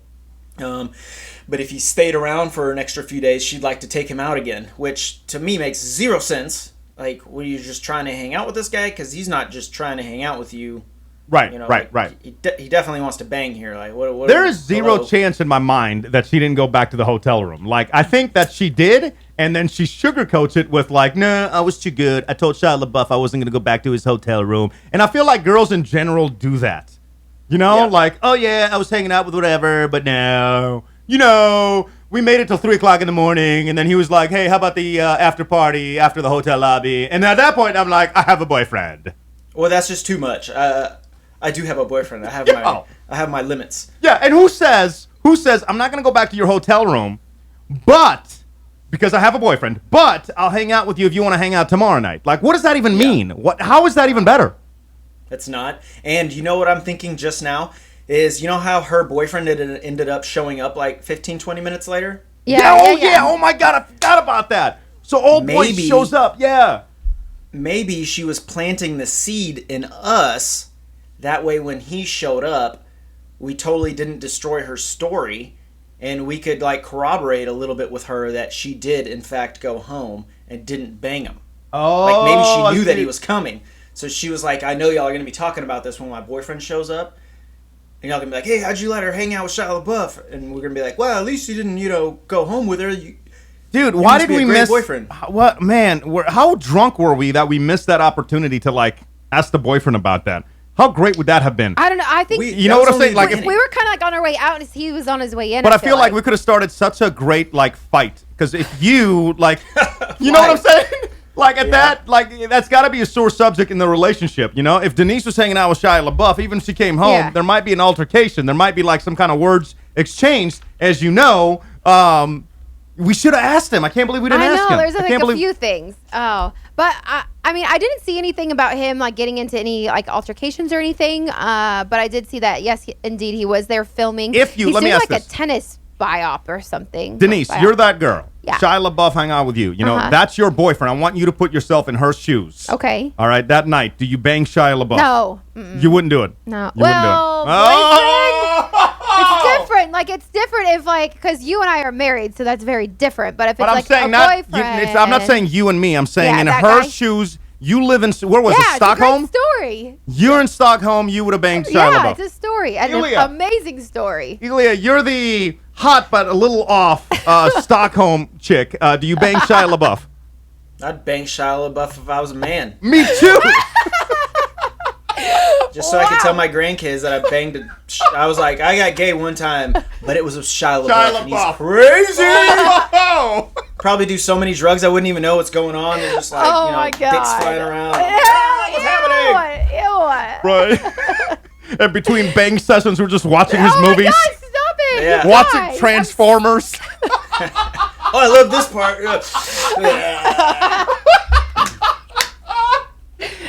but if he stayed around for an extra few days, she'd like to take him out again, which to me makes zero sense. Like, were you just trying to hang out with this guy? Because he's not just trying to hang out with you. Right, You know, right, like, right. He definitely wants to bang here. Like, what? There is zero hello? chance in my mind that she didn't go back to the hotel room. Like, I think that she did, and then she sugarcoats it with like, "Nah, I was too good. I told Shia LaBeouf I wasn't gonna go back to his hotel room." And I feel like girls in general do that. You know, Yeah. like, "Oh yeah, I was hanging out with whatever, but no, you know, we made it till 3:00 in the morning." And then he was like, "Hey, how about the after party after the hotel lobby?" And at that point, I'm like, "I have a boyfriend." Well, that's just too much. I do have a boyfriend. I have my limits. Yeah, and who says I'm not gonna go back to your hotel room, but because I have a boyfriend, but I'll hang out with you if you want to hang out tomorrow night. Like, what does that even mean? What? How is that even better? It's not. And you know what I'm thinking just now is, you know how her boyfriend ended up showing up like 15, 20 minutes later? Oh my God, I forgot about that. So old boy Maybe- shows up. Yeah. Maybe she was planting the seed in us. That way, when he showed up, we totally didn't destroy her story, and we could like corroborate a little bit with her that she did in fact go home and didn't bang him. Oh, Like maybe I she knew that see. he was coming, so she was like, "I know y'all are gonna be talking about this when my boyfriend shows up, and y'all gonna be like, hey, how'd you let her hang out with Shia LaBeouf?" And we're gonna be like, "Well, at least you didn't, go home with her." Dude, why must did be a we great miss? boyfriend. What, man? How drunk were we that we missed that opportunity to like ask the boyfriend about that? How great would that have been? I don't know. I think You know what I'm saying? Like, if- we were kind of like on our way out, and he was on his way in. But I feel like we could have started such a great like fight because if you like, you know what I'm saying? Like at that, like that's got to be a sore subject in the relationship. You know, if Denise was hanging out with Shia LaBeouf, even if she came home, Yeah. there might be an altercation. There might be like some kind of words exchanged. As you know, we should have asked him. I can't believe we didn't I ask know him. there's I like can't a believe. few things. Oh, but I mean, I didn't see anything about him like getting into any like altercations or anything. But I did see that yes, indeed, he was there filming. If you- He's let me doing ask like this. a tennis biop or something. Denise, Like, you're that girl. Yeah. Shia LaBeouf hang out with you. You know, Uh-huh. that's your boyfriend. I want you to put yourself in her shoes. Okay. All right, that night, do you bang Shia LaBeouf? No. You wouldn't do it. No. You wouldn't do it. Well, Oh! It's different. Like it's different if like because you and I are married, so that's very different. But if But it's I'm like saying a not. You, boyfriend, I'm not saying you and me. I'm saying Yeah, in that her guy. shoes. You live in where was yeah, it? Stockholm. It's a great story. You're in Stockholm. You would have banged Shia Yeah, LaBeouf. it's a story, an Ilya. amazing story. Ilya, you're the hot but a little off Stockholm chick. Do you bang Shia LaBeouf? I'd bang Shia LaBeouf if I was a man. Me too. Just so I could tell Wow. my grandkids that I banged I was like, I got gay one time, but it was with Shia LaBeouf. And he's LaBeouf. crazy. Oh! Probably do so many drugs I wouldn't even know what's going on. They're just like, Oh you know, my dicks God. flying around. Ew, What's happening? Ew. Right. And between bang sessions, we're just watching his Oh movies, my God, stop it. Yeah. You watching guys. Transformers. Oh, I love this part.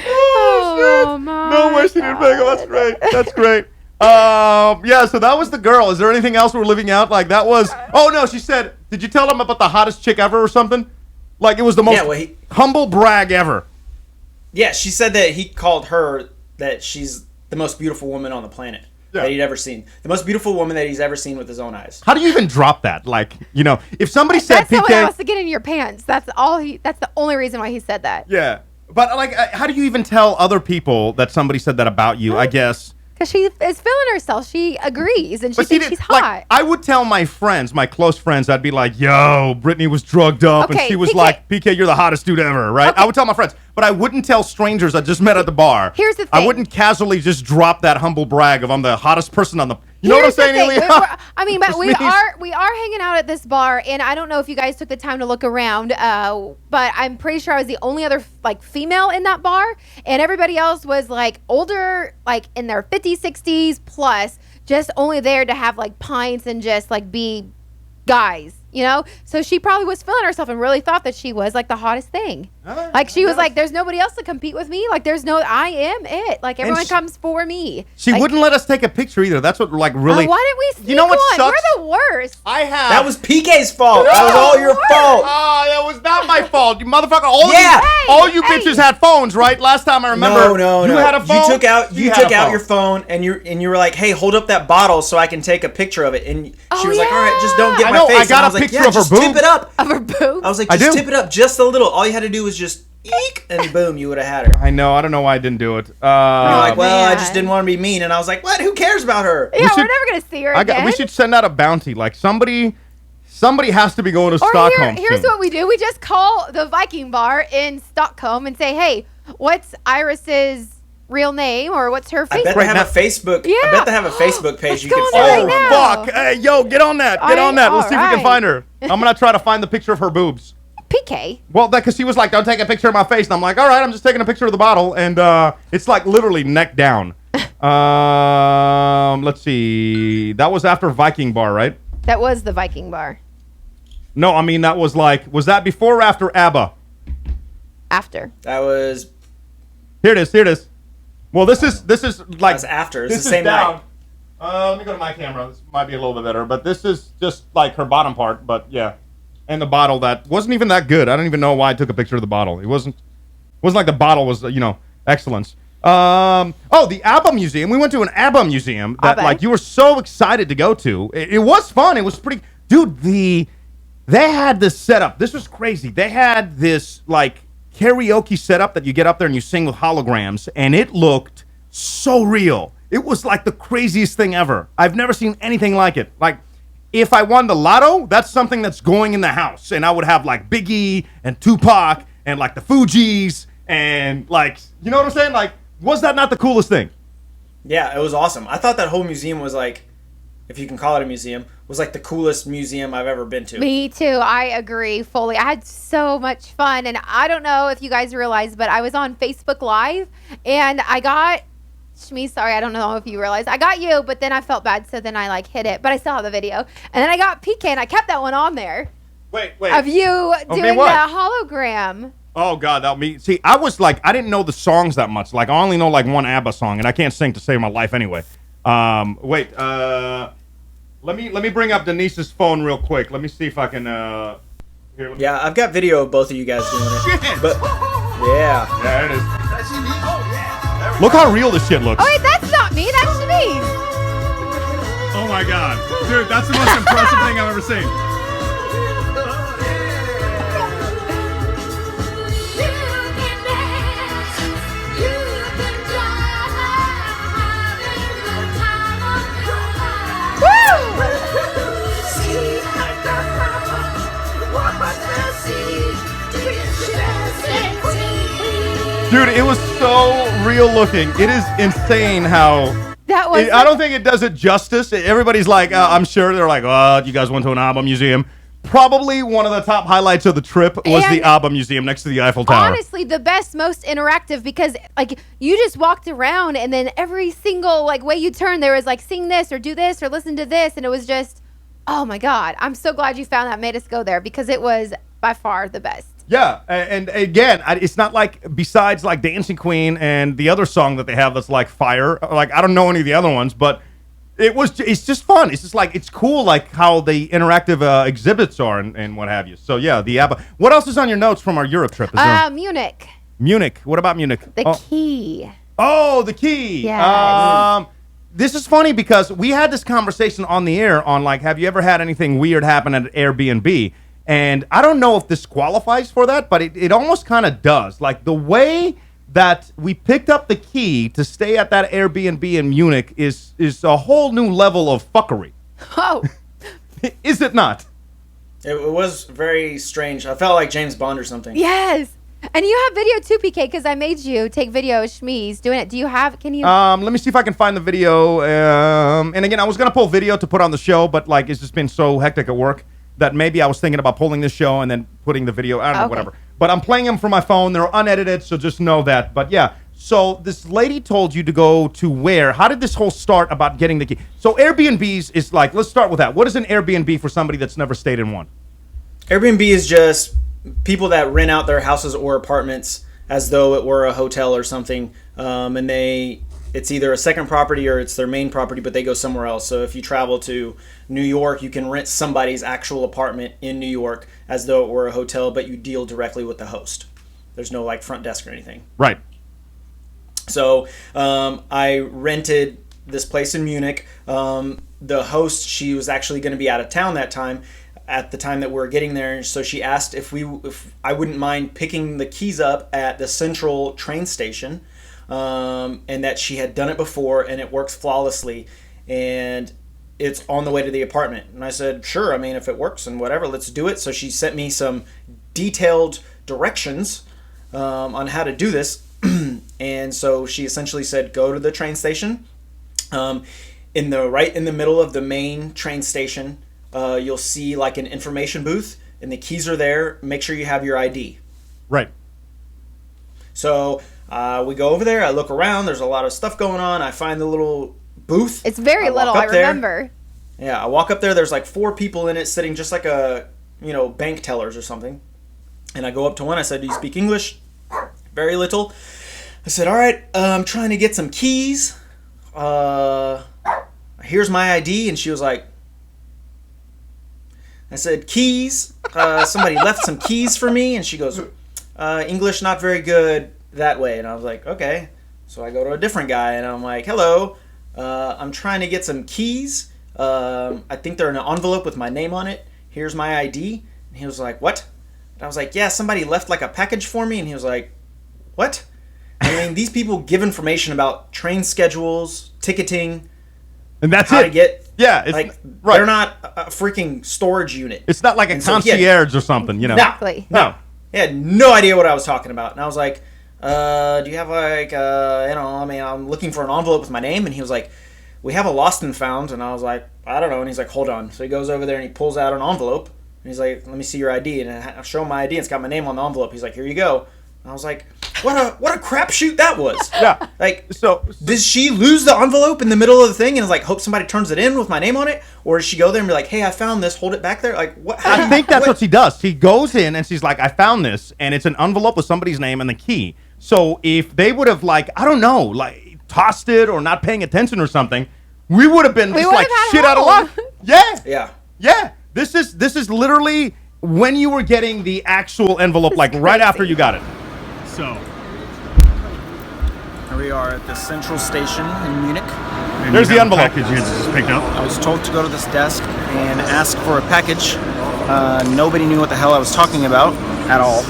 Oh, my No way she didn't bang him. That's great. That's great. Yeah, so that was the girl. Is there anything else we're living out? Like, that was... Oh, no, she said... Did you tell them about the hottest chick ever or something? Like, it was the most Yeah, well, humble brag ever. Yeah, she said that he called her that she's the most beautiful woman on the planet that he'd ever seen. The most beautiful woman that he's ever seen with his own eyes. How do you even drop that? Like, you know, if somebody said That's someone PK... else to get in your pants. That's the only reason why he said that. Yeah. But, like, how do you even tell other people that somebody said that about you, I guess? Because she is feeling herself. She agrees, and she But see, thinks she's hot. like, I would tell my friends, my close friends, I'd be like, yo, Brittany was drugged up, and Okay, she was PK like, PK, you're the hottest dude ever, right? Okay. I would tell my friends, but I wouldn't tell strangers I just met at the bar. Here's the I thing. wouldn't casually just drop that humble brag of I'm the hottest person on the... You know what I'm Here's the saying, thing. Ilya? I mean, but Just we means- are hanging out at this bar, and I don't know if you guys took the time to look around, but I'm pretty sure I was the only other like female in that bar, and everybody else was like older, like in their 50s, 60s plus, just only there to have like pints and just like be guys, you know? So she probably was feeling herself and really thought that she was like the hottest thing. Like she was like, there's nobody else to compete with me. Like I am it. Like everyone she- comes for me. She Like, wouldn't let us take a picture either. That's what, like, really... why didn't we sneak You know what one? sucks? We're the worst. I have... That was PK's fault. That was all your fault. Oh, that was not my fault, you motherfucker. All Yeah. all you Hey. bitches had phones, right? Last time I remember, No. you had a phone. You took out She had a phone. your phone and you were like, "Hey, hold up that bottle so I can take a picture of it." And she Oh, was like, "All right, just don't get I my know, face." I got and a was like, picture "Yeah, of her just boob. Tip it up. Of her boob. I was like, I "Just do. tip it up just a little." All you had to do was just eek, and boom, you would have had her. I know. I don't know why I didn't do it. You're like, "Well, I man. just didn't want to be mean," and I was like, "What? Who cares about her?" Yeah, should- we're never gonna see her again. we should send out a bounty. Like somebody has to be going to Or Stockholm here's soon. what we do: we just call the Viking bar in Stockholm and say, "Hey, what's Iris's real name, or what's her I Facebook?" bet they have a Facebook. Yeah. I bet they have a Facebook page Let's you go can on there follow. right Oh now. fuck! Hey, yo, get on that! Get on that! Let's see if we can alright. find her. I'm gonna try to find the picture of her boobs. PK. Well, because he was like, "Don't take a picture of my face," and I'm like, "All right, I'm just taking a picture of the bottle," and it's like literally neck down. Let's see. That was after Viking Bar, right? That was the Viking bar. No, I mean that was like, was that before or after ABBA? After. That was Here it is. Here it is. Well, this is like That's after. It's this the is same down. night. Let me go to my camera. This might be a little bit better, but this is just like her bottom part. But yeah, and the bottle that wasn't even that good. I don't even know why I took a picture of the bottle. It wasn't like the bottle was excellence. Oh, the ABBA museum. We went to an ABBA museum that ABBA? like you were so excited to go to. It was fun. It was pretty, dude. They had this setup. This was crazy. They had this like karaoke setup that you get up there and you sing with holograms, and it looked so real. It was like the craziest thing ever. I've never seen anything like it. Like, if I won the lotto, that's something that's going in the house, and I would have like Biggie and Tupac and like the Fugees and like, you know what I'm saying? Like, was that not the coolest thing? Yeah, it was awesome. I thought that whole museum was like, if you can call it a museum, was like the coolest museum I've ever been to. Me too. I agree fully. I had so much fun, and I don't know if you guys realize, but I was on Facebook Live, and I got Shmi. Sorry, I don't know if you realize I got you, but then I felt bad, so then I like hit it. But I still have the video, and then I got PK, and I kept that one on there Wait. of you me doing the what? hologram. Oh God, that me. See, I was like, I didn't know the songs that much. Like, I only know like one ABBA song, and I can't sing to save my life anyway. Wait. Let me bring up Denise's phone real quick. Let me see if I can. Here, let me- Yeah, I've got video of both of you guys doing it. Shit. But yeah, There it is. Look how real this shit looks. Oh wait, that's not me. That's Shamiz. Oh my God, dude, that's the most impressive thing I've ever seen. Dude, it was so real looking. It is insane how. That was. I don't think it does it justice. Everybody's like, I'm sure they're like, oh, you guys went to an ABBA museum. Probably one of the top highlights of the trip was the ABBA museum next to the Eiffel Tower. Honestly, the best, most interactive, because like you just walked around and then every single like way you turned, there was like sing this or do this or listen to this, and it was just, oh my God! I'm so glad you found that, made us go there because it was by far the best. Yeah, and again, it's not like besides like Dancing Queen and the other song that they have that's like Fire. Like I don't know any of the other ones, but it's just fun. It's just like it's cool, like how the interactive exhibits are and what have you. So yeah, the ABBA. What else is on your notes from our Europe trip? Munich. Munich. What about Munich? The key. Oh, the key. Yes. This is funny because we had this conversation on the air on like, have you ever had anything weird happen at Airbnb? And I don't know if this qualifies for that, but it almost kind of does. Like the way that we picked up the key to stay at that Airbnb in Munich is a whole new level of fuckery. Oh. Is it not? It was very strange. I felt like James Bond or something. Yes. And you have video too, PK, because I made you take video of Shmeez doing it. Do you have, can you? Let me see if I can find the video. And again, I was going to pull video to put on the show, but like it's just been so hectic at work that maybe I was thinking about pulling this show and then putting the video, I don't know, whatever. But I'm playing them from my phone. They're unedited, so just know that. But yeah, so this lady told you to go to where? How did this whole start about getting the key? So Airbnbs is like, let's start with that. What is an Airbnb for somebody that's never stayed in one? Airbnb is just people that rent out their houses or apartments as though it were a hotel or something. And it's either a second property or it's their main property, but they go somewhere else. So if you travel to New York, you can rent somebody's actual apartment in New York as though it were a hotel, but you deal directly with the host. There's no like front desk or anything. Right. So I rented this place in Munich. The host, she was actually going to be out of town that time at the time that we were getting there. So she asked if I wouldn't mind picking the keys up at the central train station. And that she had done it before and it works flawlessly and it's on the way to the apartment. And I said, sure, I mean, if it works and whatever, let's do it. So she sent me some detailed directions on how to do this. And so she essentially said, go to the train station. Right in the middle of the main train station, you'll see like an information booth and the keys are there. Make sure you have your ID. Right. So we go over there. I look around. There's a lot of stuff going on. I find the little booth. It's very little, I remember. Yeah, I walk up there. There's like 4 people in it sitting just like bank tellers or something. And I go up to one. I said, do you speak English? Very little. I said, all right, I'm trying to get some keys. Here's my ID. And she was like, I said, keys? Somebody left some keys for me. And she goes, English not very good that way. And I was like, okay. So I go to a different guy and I'm like, hello, I'm trying to get some keys. I think they're in an envelope with my name on it. Here's my ID. And he was like, what? And I was like, yeah, somebody left like a package for me. And he was like, what? I mean, these people give information about train schedules, ticketing, and that's how it. To get. Yeah, it's, like right. They're not a freaking storage unit. It's not like a concierge or something, you know. Exactly. No. He had no idea what I was talking about. And I was like, do you have like, I'm looking for an envelope with my name. And he was like, we have a lost and found. And I was like, I don't know. And he's like, hold on. So he goes over there and he pulls out an envelope. And he's like, let me see your ID. And I show him my ID. And it's got my name on the envelope. He's like, here you go. And I was like, what a crapshoot that was. Yeah. Like, so does she lose the envelope in the middle of the thing and is like, hope somebody turns it in with my name on it? Or does she go there and be like, hey, I found this, hold it back there? Like, what? I think that's what she does. She goes in and she's like, I found this, and it's an envelope with somebody's name and the key. So if they would have like, I don't know, like tossed it or not paying attention or something, we would have been just like shit out of luck. Yeah. Yeah. Yeah. This is literally when you were getting the actual envelope, like right after you got it. So here we are at the central station in Munich. There's the envelope. Package you just picked up. I was told to go to this desk and ask for a package. Nobody knew what the hell I was talking about at all.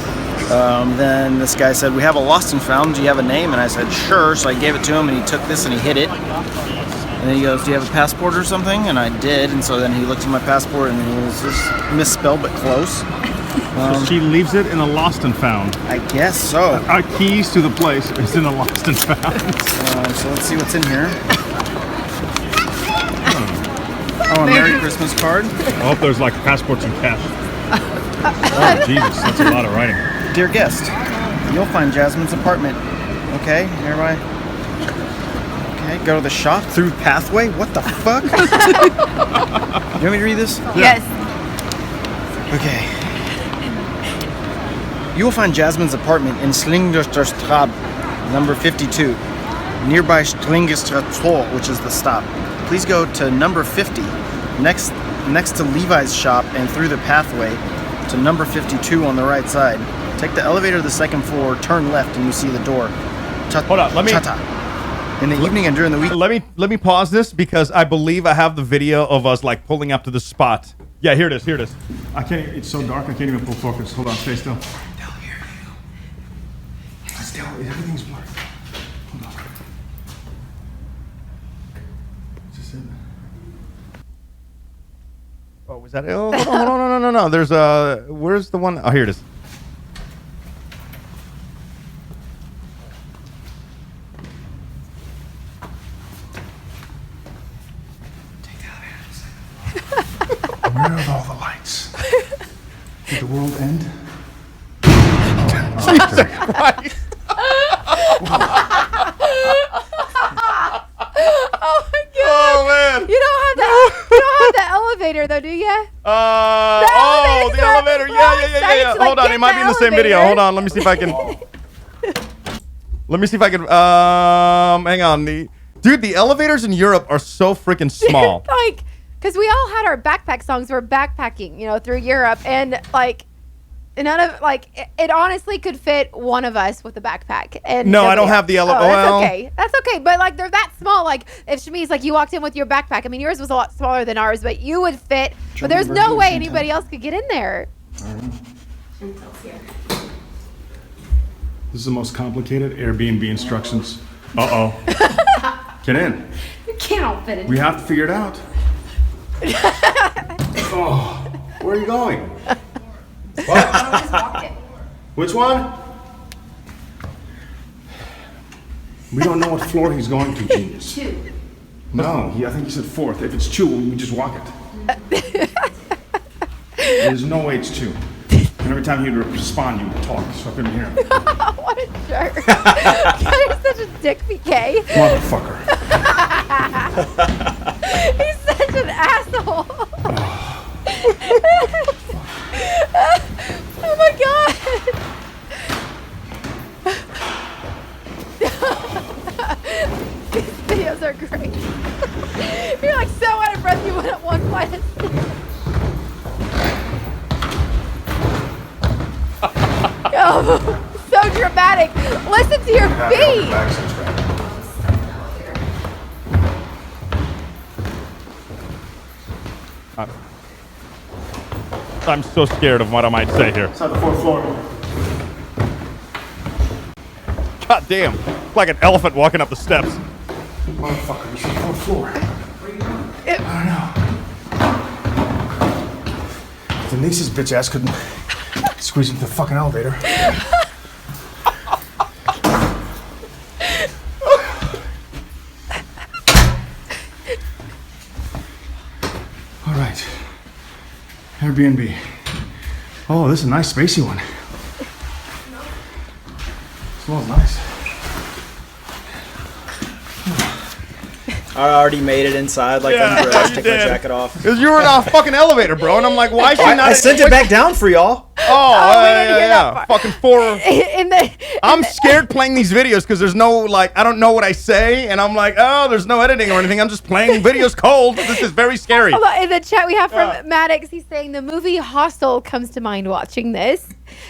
Then this guy said, we have a lost and found. Do you have a name? And I said, sure. So I gave it to him and he took this and he hid it. And then he goes, do you have a passport or something? And I did. And so then he looked at my passport and it was just misspelled but close. So she leaves it in a lost and found. I guess so. Our keys to the place is in a lost and found. So let's see what's in here. Oh, a Merry Christmas card. I hope there's like passports and cash. Oh, Jesus, that's a lot of writing. Dear guest, you'll find Jasmine's apartment. Okay, everybody. Okay, go to the shop through pathway. What the fuck? You want me to read this? Yes. Okay. You will find Jasmine's apartment in Slingerstraat, number 52, nearby Slingerstraat, which is the stop. Please go to number 50, next to Levi's shop, and through the pathway to number 52 on the right side. Take the elevator to the second floor, turn left, and you see the door. Hold on, let me. In the evening and during the week. Let me pause this because I believe I have the video of us like pulling up to the spot. Yeah, here it is. Here it is. I can't. It's so dark. I can't even pull focus. Hold on. Stay still. Still, everything's blurry. Hold on. Is this it? Oh, was that it? Oh, hold on. No. There's where's the one? Oh, here it is. Take that. Where are all the lights? Did the world end? Jesus Christ. Oh my god! Oh man! You don't have the elevator though, do you? The elevator. Yeah. Hold on, it might be in the same video. Hold on, let me see if I can. Hang on. The elevators in Europe are so freaking small. Like, because we all had our backpack songs. We're backpacking, through Europe, and like. None of it honestly could fit one of us with a backpack. And no, I don't have the elevator. That's okay. But like they're that small. Like if Shamiz, like you walked in with your backpack. I mean, yours was a lot smaller than ours, but you would fit. But there's no way anybody else could get in there. This is the most complicated Airbnb instructions. Get in. You can't all fit in. We have to figure it out. Where are you going? What? Which one? We don't know what floor he's going to, genius. 2. No, I think he said 4th. If it's 2, we just walk it. There's no way it's 2. And every time he'd respond, you would talk, so I couldn't hear him. What a jerk. You're such a dick, PK. Motherfucker. He's such an asshole. Oh my god! These videos are great. You're like so out of breath you went up one flight of stairs. Oh, so dramatic. Listen to your feet. I'm so scared of what I might say here. It's on the 4th floor. God damn. It's like an elephant walking up the steps. Motherfucker, you said 4th floor. I don't know. Denise's bitch ass couldn't squeeze into the fucking elevator. All right. Airbnb. Oh, this is a nice spacey one. Smells nice. I already made it inside, like undressed, take my jacket off. Because you were in a fucking elevator, bro, and I'm like, why is she not? I sent it back down for y'all. Yeah. Fucking 4. I'm scared playing these videos because there's no, I don't know what I say, and I'm like, oh, there's no editing or anything. I'm just playing videos cold. This is very scary. Hold on, in the chat we have from Maddox, he's saying the movie Hostel comes to mind watching this.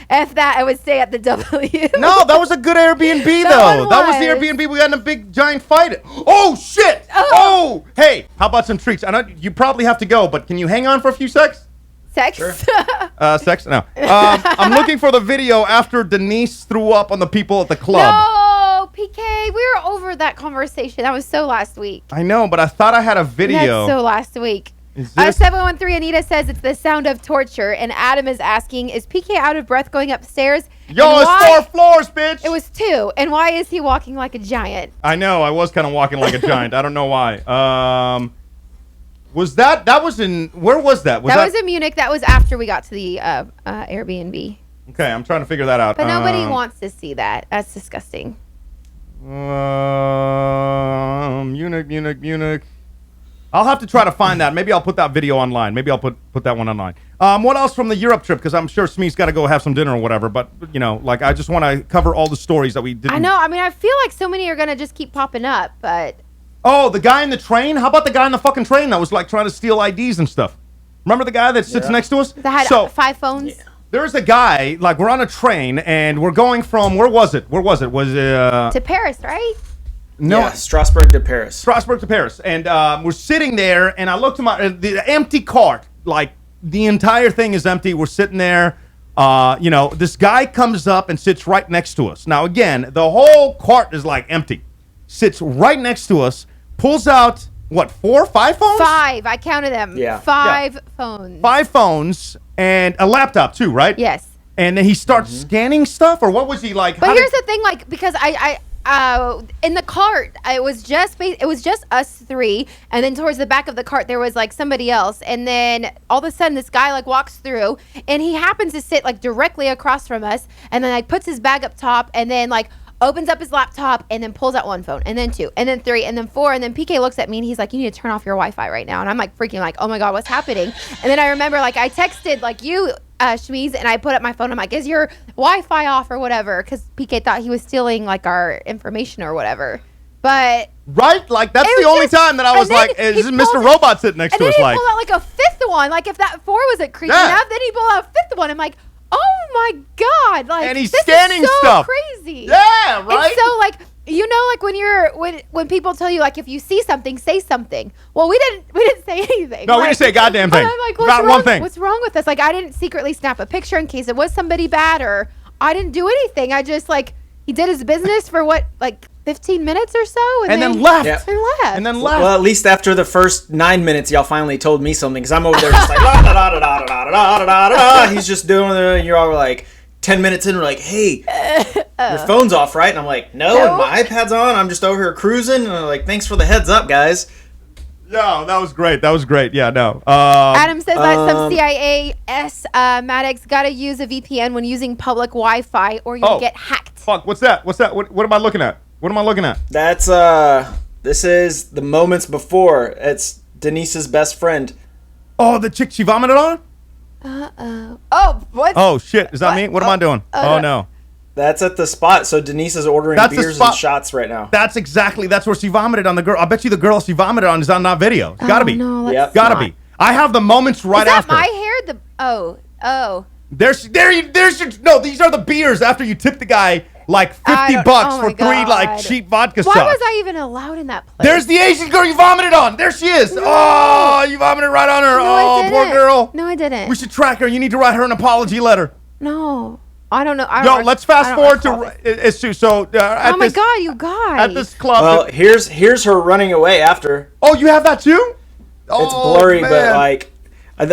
F that, I would stay at the W. No, that was a good Airbnb, though. That was the Airbnb we got in a big, giant fight. Oh, shit. Oh. Hey, how about some treats? I know you probably have to go, but can you hang on for a few secs? Sex? Sure. Sex? No. I'm looking for the video after Denise threw up on the people at the club. No, PK, we were over that conversation. That was so last week. I know, but I thought I had a video. That's so last week. Is this- 713 Anita says it's the sound of torture, and Adam is asking, is PK out of breath going upstairs? Yo, And it's why- 4 floors, bitch. It was 2, and why is he walking like a giant? I know. I was kind of walking like a giant. I don't know why. Was that was in? Where was that? That was in Munich. That was after we got to the Airbnb. Okay, I'm trying to figure that out. But nobody wants to see that. That's disgusting. Munich. I'll have to try to find that. Maybe I'll put that video online. Maybe I'll put that one online. What else from the Europe trip? Because I'm sure Smee's got to go have some dinner or whatever. But, you know, like, I just want to cover all the stories that we did. I know. I mean, I feel like so many are going to just keep popping up, but... Oh, the guy in the train? How about the guy in the fucking train that was, like, trying to steal IDs and stuff? Remember the guy that sits next to us? That had So, 5 phones? Yeah. there's a guy, like, we're on a train, and we're going from... Where was it? Was it... To Paris, right? No, Yeah, Strasbourg to Paris. Strasbourg to Paris, and we're sitting there, and I look to my the empty cart, like the entire thing is empty. We're sitting there, you know. This guy comes up and sits right next to us. Now, again, the whole cart is like empty. Sits right next to us, pulls out what 4, 5 phones? 5. I counted them. Yeah. 5 phones. 5 phones and a laptop too, right? Yes. And then he starts scanning stuff, or what was he like? But here's the thing, like, because I in the cart, it was just us 3, and then towards the back of the cart there was like somebody else, and then all of a sudden this guy like walks through, and he happens to sit like directly across from us, and then like puts his bag up top, and then like opens up his laptop, and then pulls out 1 phone, and then 2, and then 3, and then 4, and then PK looks at me and he's like, you need to turn off your Wi-Fi right now, and I'm like freaking like, oh my god, what's happening? And then I remember like I texted like you, Shmeez, and I put up my phone. I'm like, is your Wi-Fi off or whatever? Because PK thought he was stealing like our information or whatever. But right, like that's it the was only just- time that I and was then like, he is pulled- Mr. Robot sitting next and to then us? he Like, pulled out like a 5th one. Like if that 4 wasn't creepy Yeah. enough, then he pulled out a 5th one. I'm like, oh my god! Like And he's this scanning is so stuff. crazy. yeah, right. And so like, you know, like when people tell you like if you see something, say something. Well, we didn't say anything. No, we Like, didn't say a goddamn thing. I'm like, Not one thing. What's wrong with us? Like I didn't secretly snap a picture in case it was somebody bad, or I didn't do anything. I just like he did his business for what, like 15 minutes or so, and then left. Yeah. And left. And then left. Well, at least after the first 9 minutes, y'all finally told me something, because I'm over there just like, da da da da da da da da da da. He's just doing it, and you're all like, 10 minutes in, we're like, hey, your phone's off, right? And I'm like, no, and my iPad's on. I'm just over here cruising. And I'm like, thanks for the heads up, guys. No, that was great. That was great. Yeah, no. Adam says that some CIS Maddox gotta use a VPN when using public Wi-Fi, or you'll Oh. get hacked. Fuck, what's that? What's that? What am I looking at? What am I looking at? That's, this is the moments before. It's Denise's best friend. Oh, the chick she vomited on? Oh, what? Oh, shit. Is that me? What am I doing? Oh, no. That's at the spot. So Denise is ordering That's the beers spot. and shots right now. That's where she vomited on the girl. I bet you the girl she vomited on is on that video. It's gotta be. No, let's Yep. Gotta not. be. I have the moments right Is that after. my hair? Oh. There's your, no, these are the beers after you tip the guy like $50 oh for my 3 like God. cheap vodka Why shots. was I even allowed in that place? There's the Asian girl you vomited on. There she is. Oh, you vomited right on her. No, I Oh, poor didn't. girl. No, I didn't. We should track her. You need to write her an apology letter. No, I don't know. Yo, let's fast forward to it's true. So at Oh my this, god, you guys! at this club. Well, here's her running away after. Oh, you have that too? It's Oh, blurry, but man. like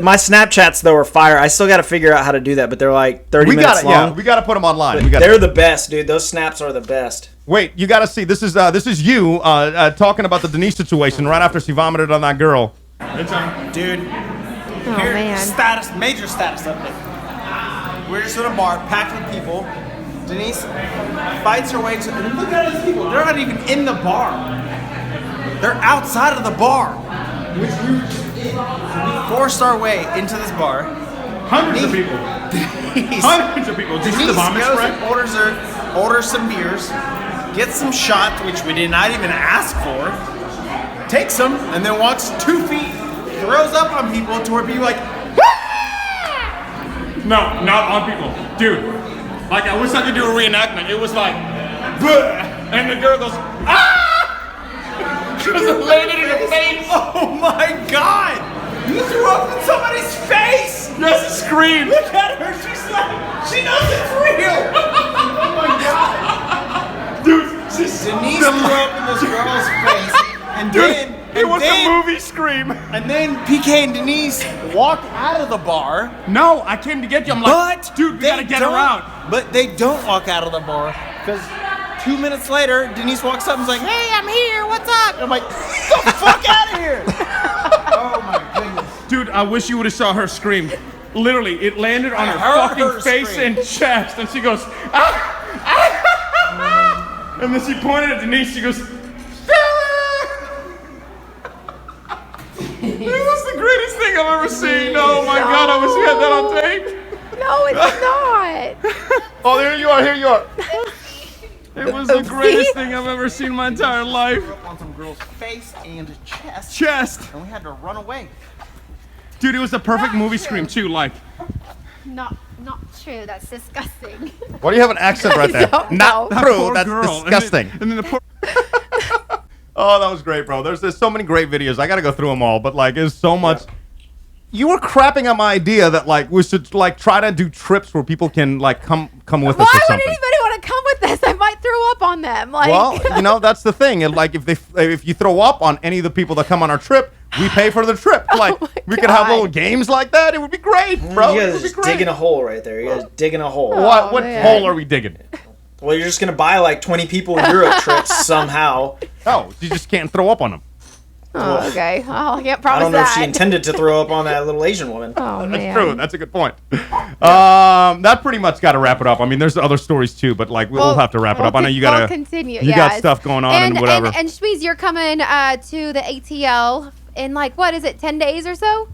my Snapchats though are fire. I still got to figure out how to do that, but they're like 30 we minutes got long. Yeah, we got to put them online. We got. They're the best, dude. Those snaps are the best. Wait, you got to see. This is you talking about the Denise situation right after she vomited on that girl. Dude, Oh here, man. major status update. We're just in a bar, packed with people. Denise fights her way to. And look at these people. They're not even in the bar. They're outside of the bar. Which we were just in. So we forced our way into this bar. Hundreds of people. Denise, Hundreds of people. Did you see the Denise vomit goes spray? and orders some beers, gets some shots, which we did not even ask for, takes them, and then walks 2 feet, throws up on people to where people are like, No, not on people, dude. Like I wish I could do a reenactment. It was like, "Bleh," and the girl goes, ah! She was landed in her face. oh my god! You threw up in somebody's face! Yes, scream. Look at her, she's like, she knows it's real! oh my god! Dude, she's Denise threw up in this girl's face, and then It was then- a movie scream. And then PK and Denise walk out of the bar. No, I came to get you. I'm like, But dude, we they gotta get don't- around. But they don't walk out of the bar because 2 minutes later, Denise walks up and is like, "Hey, I'm here. What's up?" And I'm like, "Get the fuck out of here!" Oh my goodness. Dude, I wish you would have saw her scream. Literally, it landed on I her heard fucking her face scream. and chest, and she goes, ah, ah. And then she pointed at Denise. She goes, it was the greatest thing I've ever seen. Oh my God, I wish we had that on tape. No, it's not. Oh, there you are. Here you are. It was the greatest thing I've ever seen in my entire life. On some girl's face and chest, Chest. and we had to run away. Dude, it was the perfect movie scream too. Like, Not true. That's disgusting. why do you have an accent right there? don't Not know. true. Poor That's girl. disgusting. And then the poor. Oh, that was great, bro. There's so many great videos. I gotta go through them all, but like, there's so much. You were crapping on my idea that like we should like try to do trips where people can like come with us Why or would something. anybody want to come with this? I might throw up on them. Like, Well, you know that's the thing. And like if you throw up on any of the people that come on our trip, we pay for the trip. Like my we could have God. little games like that. It would be great, bro. You It guys would are be just great. digging a hole right there. You guys digging a hole. What man. hole are we digging? Well, you're just gonna buy like 20 people Europe trips somehow. No, you just can't throw up on them. oh, okay. Oh, I can't I promise don't know if that. she intended to throw up on that little Asian woman. Oh That's man. true. That's a good point. That pretty much got to wrap it up. I mean, there's other stories too, but like we'll have to wrap it up. I know you We'll gotta continue. You got yes. stuff going on and whatever. And Shmeez, you're coming to the ATL in like what is it, 10 days or so?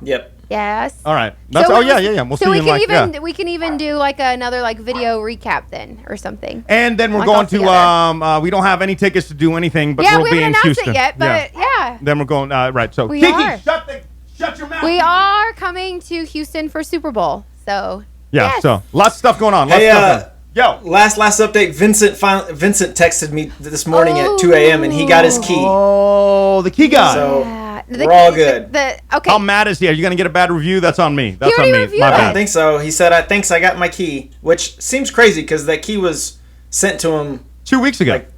Yep. Yes. All right. That's So oh we- yeah. We'll so see we you in can like even yeah. we can even do like another like video recap then or something. And then we're like going all to together. we don't have any tickets to do anything, but Yeah, we'll we be haven't in announced Houston. it yet, but yeah. Then we're going right. So We Kiki, are. shut your mouth. We are coming to Houston for Super Bowl. So Yeah. yes. So lots of stuff going on. Lots Hey, of stuff. Yo. Last update. Vincent texted me this morning at 2 a.m. and he got his key. Oh, the key guy. So Yeah. we're all good. Okay. How mad is he? Are you gonna get a bad review? That's on me. That's He on already me. reviewed My I it. don't bad. think so. He said, "Thanks, I got my key," which seems crazy because that key was sent to him 2 weeks ago. like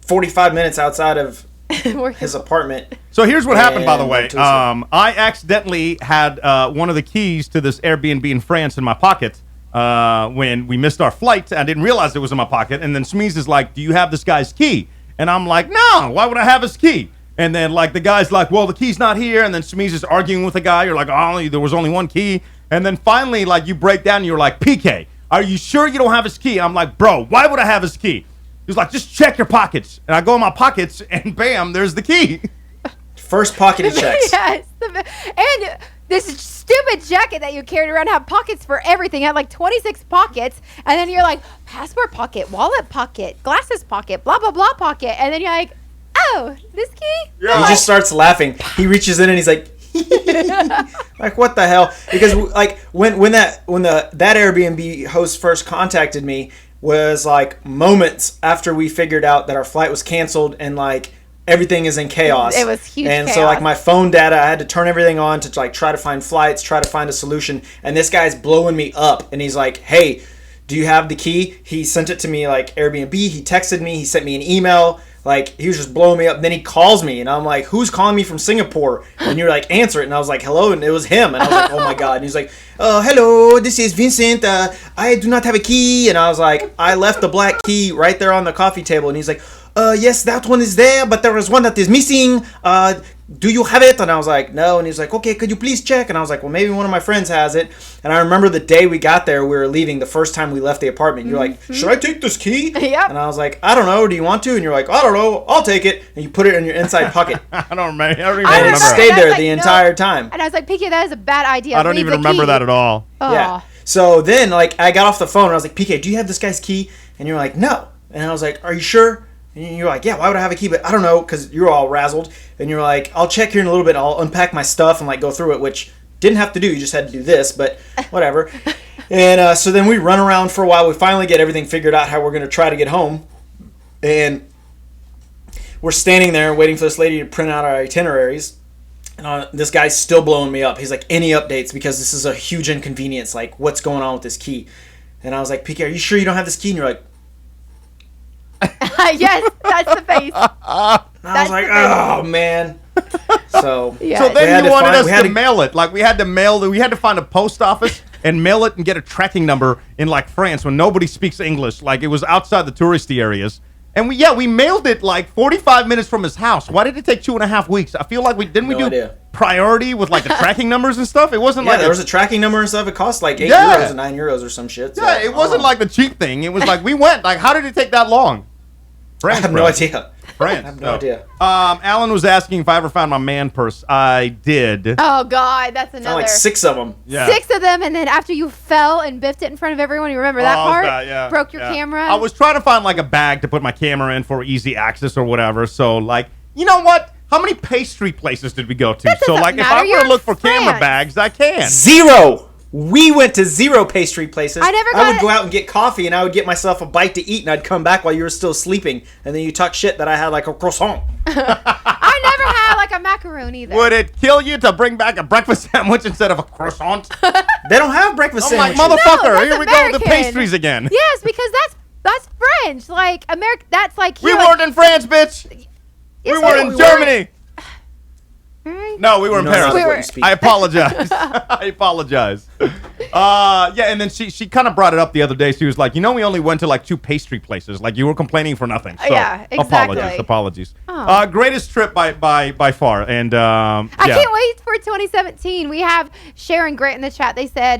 45 minutes outside of We're- his apartment. So here's what happened, by the And way. went to his- I accidentally had one of the keys to this Airbnb in France in my pocket when we missed our flight. I didn't realize it was in my pocket. And then Smeeze is like, "Do you have this guy's key?" And I'm like, "No, why would I have his key?" And then like the guy's like, "Well, the key's not here." And then Smeeze is arguing with the guy. You're like, "Oh, there was only one key." And then finally, like you break down and you're like, "PK, are you sure you don't have his key?" I'm like, "Bro, why would I have his key?" He's like, "Just check your pockets." And I go in my pockets and bam, there's the key. First pocket he checks. Yes. And this stupid jacket that you carried around had pockets for everything. It had like 26 pockets. And then you're like, passport pocket, wallet pocket, glasses pocket, blah, blah, blah pocket. And then you're like, oh, this key? He just starts laughing. He reaches in and he's like, like what the hell? Because like when that Airbnb host first contacted me was like moments after we figured out that our flight was canceled and like everything is in chaos. It was huge And so chaos. like my phone data, I had to turn everything on to like try to find flights, try to find a solution. And this guy's blowing me up and he's like, "Hey, do you have the key?" He sent it to me like Airbnb. He texted me. He sent me an email. Like he was just blowing me up. Then he calls me and I'm like, "Who's calling me from Singapore?" And you're like, "Answer it." And I was like, "Hello," and it was him. And I was like, "Oh my god!" And he's like, "Hello, this is Vincent. I do not have a key." And I was like, "I left the black key right there on the coffee table." And he's like, "Yes, that one is there, but there is one that is missing. Do you have it?" And I was like, "No." And he's like, "Okay, could you please check?" And I was like, "Well, maybe one of my friends has it." And I remember the day we got there, we were leaving the first time we left the apartment. You're like, "Should I take this key?" Yep. And I was like, "I don't know. Do you want to?" And you're like, "I don't know. I'll take it." And you put it in your inside pocket. I don't remember. I don't even I And it remember. remember. stayed And I there was the like, no. entire time. And I was like, PK, that is a bad idea. I don't Leave even the remember key. that at all. Oh. Yeah. So then, like, I got off the phone and I was like, "PK, do you have this guy's key?" And you're like, "No." And I was like, "Are you sure?" And you're like, "Yeah, why would I have a key?" But I don't know, because you're all razzled. And you're like, "I'll check here in a little bit. I'll unpack my stuff and, like, go through it," which didn't have to do. You just had to do this, but whatever. And so then we run around for a while. We finally get everything figured out how we're going to try to get home. And we're standing there waiting for this lady to print out our itineraries. And this guy's still blowing me up. He's like, "Any updates? Because this is a huge inconvenience. Like, what's going on with this key?" And I was like, "PK, are you sure you don't have this key?" And you're like, Yes, that's the face. and I was like, "Oh, man." So Yeah. So We then had you to wanted find- us we had to to- mail it. Like we had to find a post office and mail it and get a tracking number in like France when nobody speaks English. Like it was outside the touristy areas. And we mailed it like 45 minutes from his house. Why did it take 2.5 weeks? I feel like we No do idea. priority with like the tracking numbers and stuff. It wasn't Yeah, like there was a tracking number and stuff. It cost like 8 Yeah. euros and 9 euros or some shit. So, yeah, it wasn't like the cheap thing. It was like we went. Like how did it take that long? I France, have bro. no idea. France. I have no idea. Alan was asking if I ever found my man purse. I did. Oh God, that's Found another. like 6 of them. Yeah. 6 of them, and then after you fell and biffed it in front of everyone, you remember that Oh, part? yeah, Broke your yeah. camera. I was trying to find like a bag to put my camera in for easy access or whatever. So like, you know what? How many pastry places did we go to? So doesn't like, if matter. I want You're to look for in camera France. bags, I can. 0. We went to 0 pastry places. I never I got would it. go out and get coffee, and I would get myself a bite to eat, and I'd come back while you were still sleeping, and then you talk shit that I had like a croissant. I never had like a macaroon either. Would it kill you to bring back a breakfast sandwich instead of a croissant? They don't have breakfast I'm like, sandwiches. motherfucker, that's here we go with the American. pastries again. Yes, because that's French. Like America, that's like We here, weren't like, in France, bitch. yes, We weren't in Germany. Alright. No, we were in No, Paris. not We what were- you speak. I apologize. I apologize. Yeah, and then she kind of brought it up the other day. She was like, you know, we only went to like 2 pastry places. Like you were complaining for nothing. So Yeah, exactly. Apologies. Oh. Greatest trip by far. And I yeah. can't wait for 2017. We have Sharon Grant in the chat. They said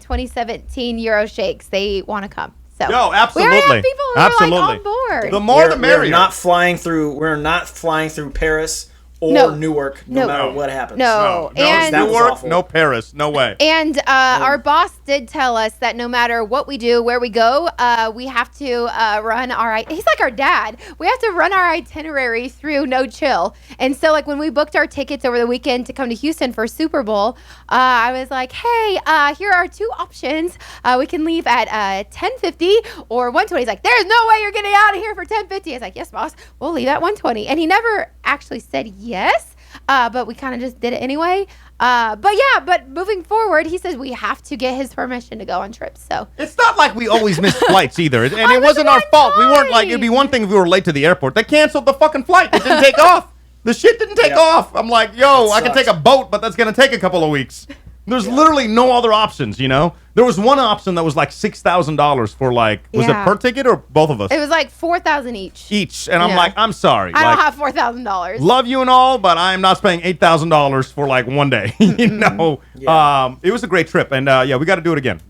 2017 Euro Shakes. They want to come. So No, we absolutely. already have people who Absolutely. are like on board. The more the merrier. We're not flying through. We're not flying through Paris or No. Newark, no, No. matter what happens. No. no and that was Newark, awful. no Paris, no way. And our boss did tell us that no matter what we do, where we go, we have to run our. He's like our dad. We have to run our itinerary through No Chill. And so, like when we booked our tickets over the weekend to come to Houston for Super Bowl, I was like, "Hey, here are 2 options. We can leave at 10:50 or 1:20." He's like, "There's no way you're getting out of here for 10:50." I was like, "Yes, boss. We'll leave at 1:20." And he never actually said yes. But we kind of just did it anyway. But moving forward, he says we have to get his permission to go on trips. So It's not like we always missed flights either. And I it was wasn't our one fault. We weren't like, it'd be time. one thing if we were late to the airport. They canceled the fucking flight. It didn't take off. The shit didn't take Yep. off. I'm like, yo, That I can sucks. take a boat, but that's going to take a couple of weeks. There's literally no other options, you know? There was one option that was like $6,000 for like, was Yeah. it per ticket or both of us? it was like 4,000 each. Each. And I'm Yeah. like, I'm sorry. I like, don't have $4,000. love you and all, but I am not spending $8,000 for like one day. You know, Yeah. it was a great trip, and yeah, we got to do it again.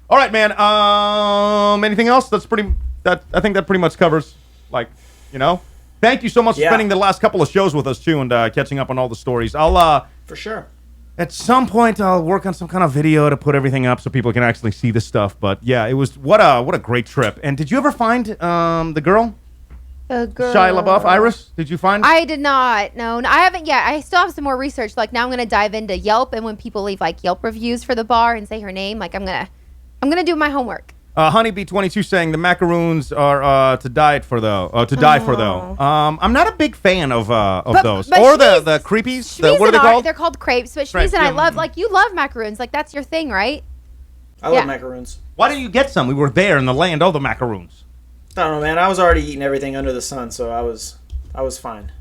All right, man. Anything else? I think that pretty much covers, like, you know. Thank you so much for Yeah. spending the last couple of shows with us too, and catching up on all the stories. I'll For sure. at some point I'll work on some kind of video to put everything up so people can actually see this stuff. But yeah, it was what a great trip. And did you ever find the girl? The girl. Shia LaBeouf, Iris? Did you find? I did not. No, I haven't yet. I still have some more research. Like now I'm going to dive into Yelp, and when people leave like Yelp reviews for the bar and say her name, like I'm going to do my homework. Honeybee22 saying the macaroons are to die for though. I'm not a big fan of those. but Or Shmiz- the creepies. Shmiz What are they and I- called? They're called crepes, but Crepes, Shmiz and I yeah. love, like, you love macaroons. Like, that's your thing, right? I love Yeah. macaroons. Why didn't you get some? We were there in the land of the macaroons. I don't know, man. I was already eating everything under the sun, so I was fine.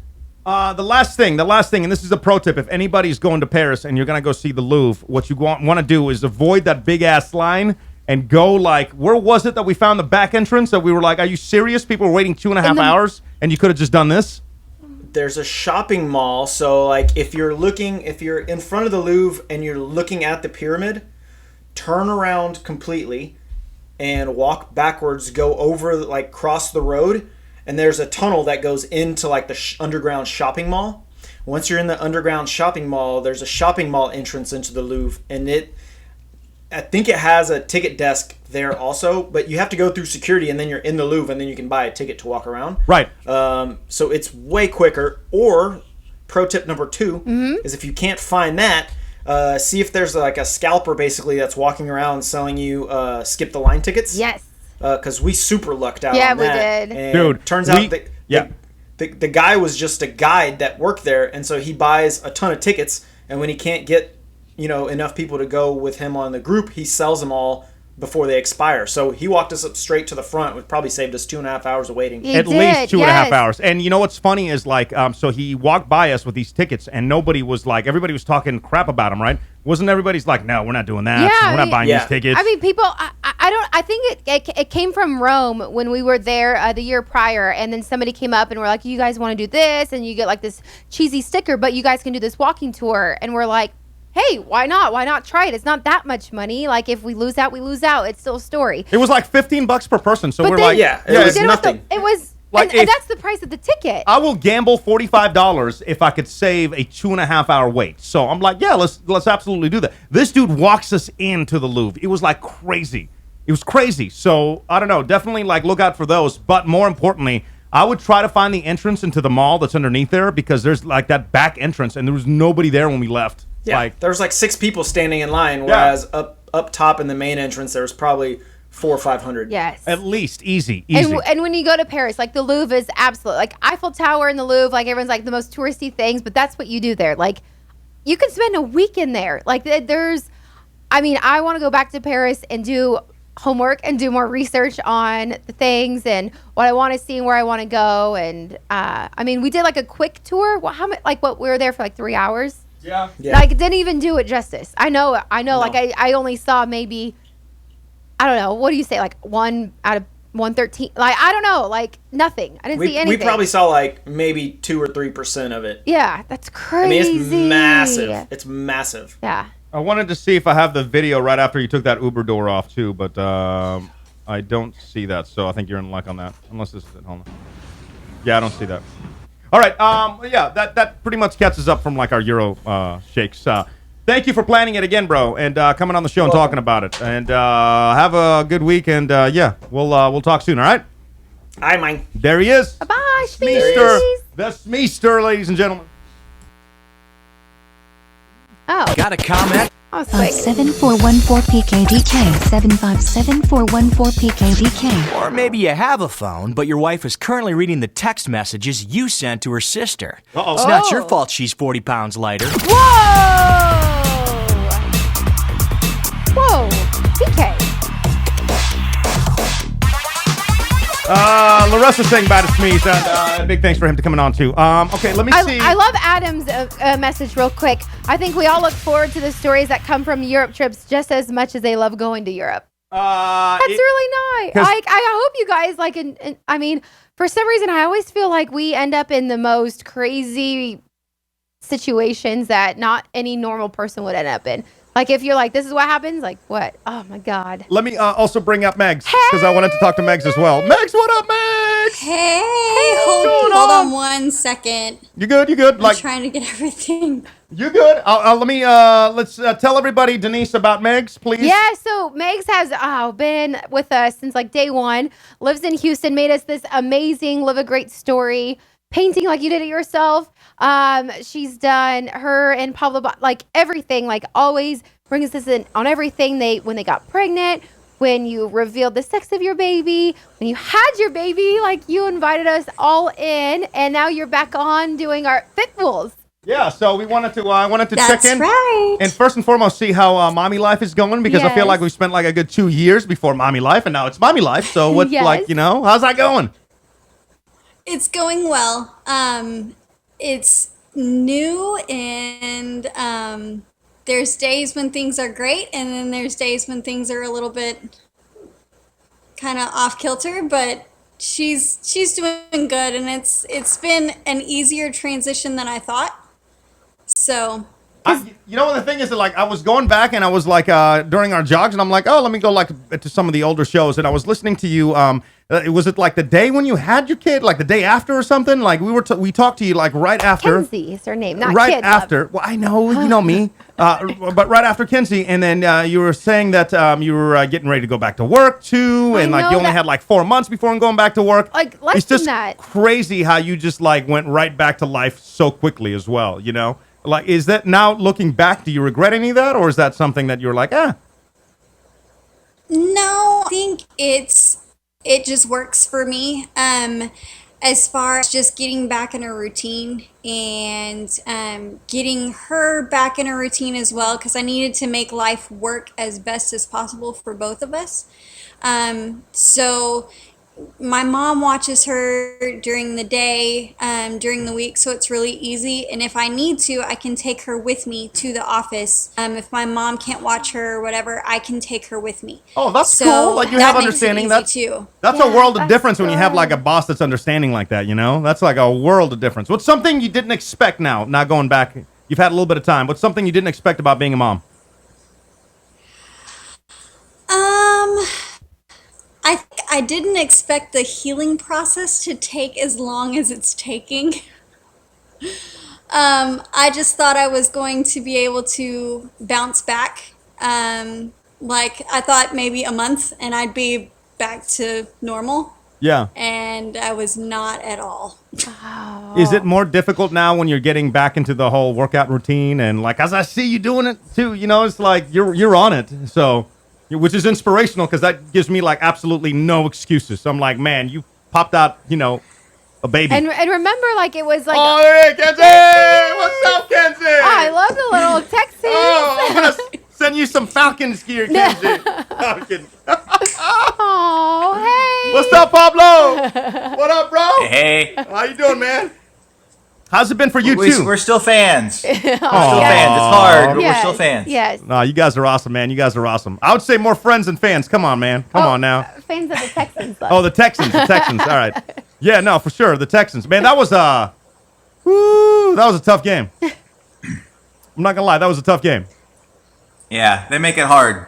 The last thing, and this is a pro tip. If anybody's going to Paris and you're gonna go see the Louvre, what you want to do is avoid that big ass line and go like, where was it that we found the back entrance? That we were like, are you serious? People were waiting 2.5 hours, and you could have just done this. There's a shopping mall, so like if you're in front of the Louvre and you're looking at the pyramid, turn around completely and walk backwards, go over, like cross the road, and there's a tunnel that goes into like the underground shopping mall. Once you're in the underground shopping mall, there's a shopping mall entrance into the Louvre, and I think it has a ticket desk there also, but you have to go through security, and then you're in the Louvre, and then you can buy a ticket to walk around. Right. So it's way quicker. Or pro tip number 2 is if you can't find that, see if there's like a scalper basically that's walking around selling you skip the line tickets. Yes. Because we super lucked out. Yeah, on we that. did. And Dude, turns we- out that yeah. the guy was just a guide that worked there, and so he buys a ton of tickets, and when he can't get enough people to go with him on the group, he sells them all before they expire. So he walked us up straight to the front, which probably saved us 2.5 hours of waiting. He At did, least 2.5 yes. hours. And you know what's funny is like, so he walked by us with these tickets, and nobody was like, everybody was talking crap about him, right? Wasn't everybody's like, no, we're not doing that. Yeah, We're not buying yeah. these tickets. I mean, people. I think it came from Rome when we were there the year prior, and then somebody came up and we're like, "You guys want to do this?" And you get like this cheesy sticker, but you guys can do this walking tour, and we're like, "Hey, why not? Why not try it? It's not that much money. Like if we lose out, we lose out. It's still a story." it was like $15 per person. So But we're then- like, Yeah, it We was did with nothing. It was, Like and if- that's the price of the ticket. I will gamble $45 if I could save a 2.5 hour wait. So I'm like, yeah, let's absolutely do that. This dude walks us into the Louvre. It was like crazy. It was crazy. So I don't know. Definitely like look out for those. But more importantly, I would try to find the entrance into the mall that's underneath there because there's like that back entrance and there was nobody there when we left. Yeah, Like, there was like 6 people standing in line, whereas up top in the main entrance there was probably 400 or 500. Yes. at least easy. And when you go to Paris, like the Louvre is absolute, like Eiffel Tower and the Louvre, like everyone's like the most touristy things, but that's what you do there. Like you can spend a week in there. Like I want to go back to Paris and do homework and do more research on the things and what I want to see and where I want to go. And we did like a quick tour. What we were there for like 3 hours. Yeah. Like it didn't even do it justice. I know. Like I only saw maybe, I don't know. What do you say? Like 1 out of 113. Like I don't know. Like nothing. I didn't see We anything. probably saw like maybe 2 or 3% of it. Yeah, that's I crazy. mean, it's massive. It's massive. Yeah. I wanted to see if I have the video right after you took that Uber door off too, but I don't see that. So I think you're in luck on that, unless this is at home. Yeah, I don't see that. All right. Yeah, that pretty much catches up from like our Euro shakes. Thank you for planning it again, bro, and coming on the show and talking about it. And have a good week. And yeah, we'll talk soon. All right. I mine. There he is. Bye, Smeester. Schmeester. The Smeester, ladies and gentlemen. Oh, Got a comment? I was quick. 75414PKDK 757-414-PKDK. Or maybe you have a phone, but your wife is currently reading the text messages you sent to her sister. Uh-oh. It's not your Oh. fault she's 40 pounds lighter. Whoa, PK. Larissa saying bye to Smeeze. Big thanks for him to coming on too. Okay, let me see. I love Adam's message real quick. I think we all look forward to the stories that come from Europe trips just as much as they love going to Europe. That's really nice. 'cause- I hope you guys like. I mean, for some reason, I always feel like we end up in the most crazy situations that not any normal person would end up in. Like if you're like, this is what happens. Like what? Oh my god. Let me also bring up Megs because I wanted to talk to Megs as well. Megs, what up, Megs? Hey, going hold on? on 1 second. You good? You good? I'm Like trying to get everything. you good? Let's tell everybody, Denise, about Megs, please. Yeah, so Megs has been with us since like day one, lives in Houston, made us this amazing Live a Great Story painting like you did it yourself. She's done her and Pablo, like everything, like always brings us in on everything. When they got pregnant, when you revealed the sex of your baby, when you had your baby, like you invited us all in, and now you're back on doing our Fit Rules. Yeah, so we wanted to I wanted to That's check in right. and first and foremost see how mommy life is going because I feel Yes. like we spent like a good 2 years before mommy life and now it's mommy life. So what's Yes. like, how's that going? It's going well. It's new and there's days when things are great and then there's days when things are a little bit kind of off kilter, but she's doing good and it's been an easier transition than I thought. So The thing is that like I was going back and I was like during our jogs and I'm like, oh, let me go like to some of the older shows and I was listening to you. Was it like the day when you had your kid, like the day after or something? Like we talked to you like right after. Kenzie is her name, not right kid, love. after. Well, I know, you know me. But right after Kinsey, and then you were saying that you were getting ready to go back to work too, and like know you only that- had like 4 months before going back to work. Like, less it's just than that. crazy how you just like went right back to life so quickly as well. Like is that now looking back? Do you regret any of that, or is that something that you're like, no, I think it just works for me. as far as just getting back in a routine and getting her back in a routine as well, because I needed to make life work as best as possible for both of us. So my mom watches her during the day, during the week, so it's really easy. And if I need to, I can take her with me to the office. If my mom can't watch her or whatever, I can take her with me. Oh, that's So cool. Like you that have makes it understanding. easy, That's too. that's Yeah, a world of that's difference when you have like a good. boss that's understanding like that. You know, that's like a world of difference. What's something you didn't expect now? Not going back. You've had a little bit of time. What's something you didn't expect about being a mom? I didn't expect the healing process to take as long as it's taking. I just thought I was going to be able to bounce back. Like I thought maybe a month and I'd be back to normal, Yeah. and I was not at all. Is it more difficult now when you're getting back into the whole workout routine and like as I see you doing it too? You know, it's like you're on it. So, which is inspirational because that gives me like absolutely no excuses. So I'm like, man, you popped out, you know, a baby. And remember, like it was like, Oh, hey, Kenzie! What's up, Kenzie? I love the little Texas. Oh, I'm gonna send you some Falcons gear, Kenzie. No, I'm kidding. Oh, hey. What's up, Pablo? What up, bro? Hey, How you doing, man? How's it been for you we, too? we're still fans. We're still Aw. fans. It's hard, but we're Yes, still fans. Yes. No, you guys are awesome, man. You guys are awesome. I would say more friends than fans. Come on, man. Come on now. Fans of the Texans, though. Oh, the Texans. The Texans. All right. Yeah, no, for sure. The Texans. Man, that was that was a tough game. I'm not gonna lie, that was a tough game. Yeah, they make it hard.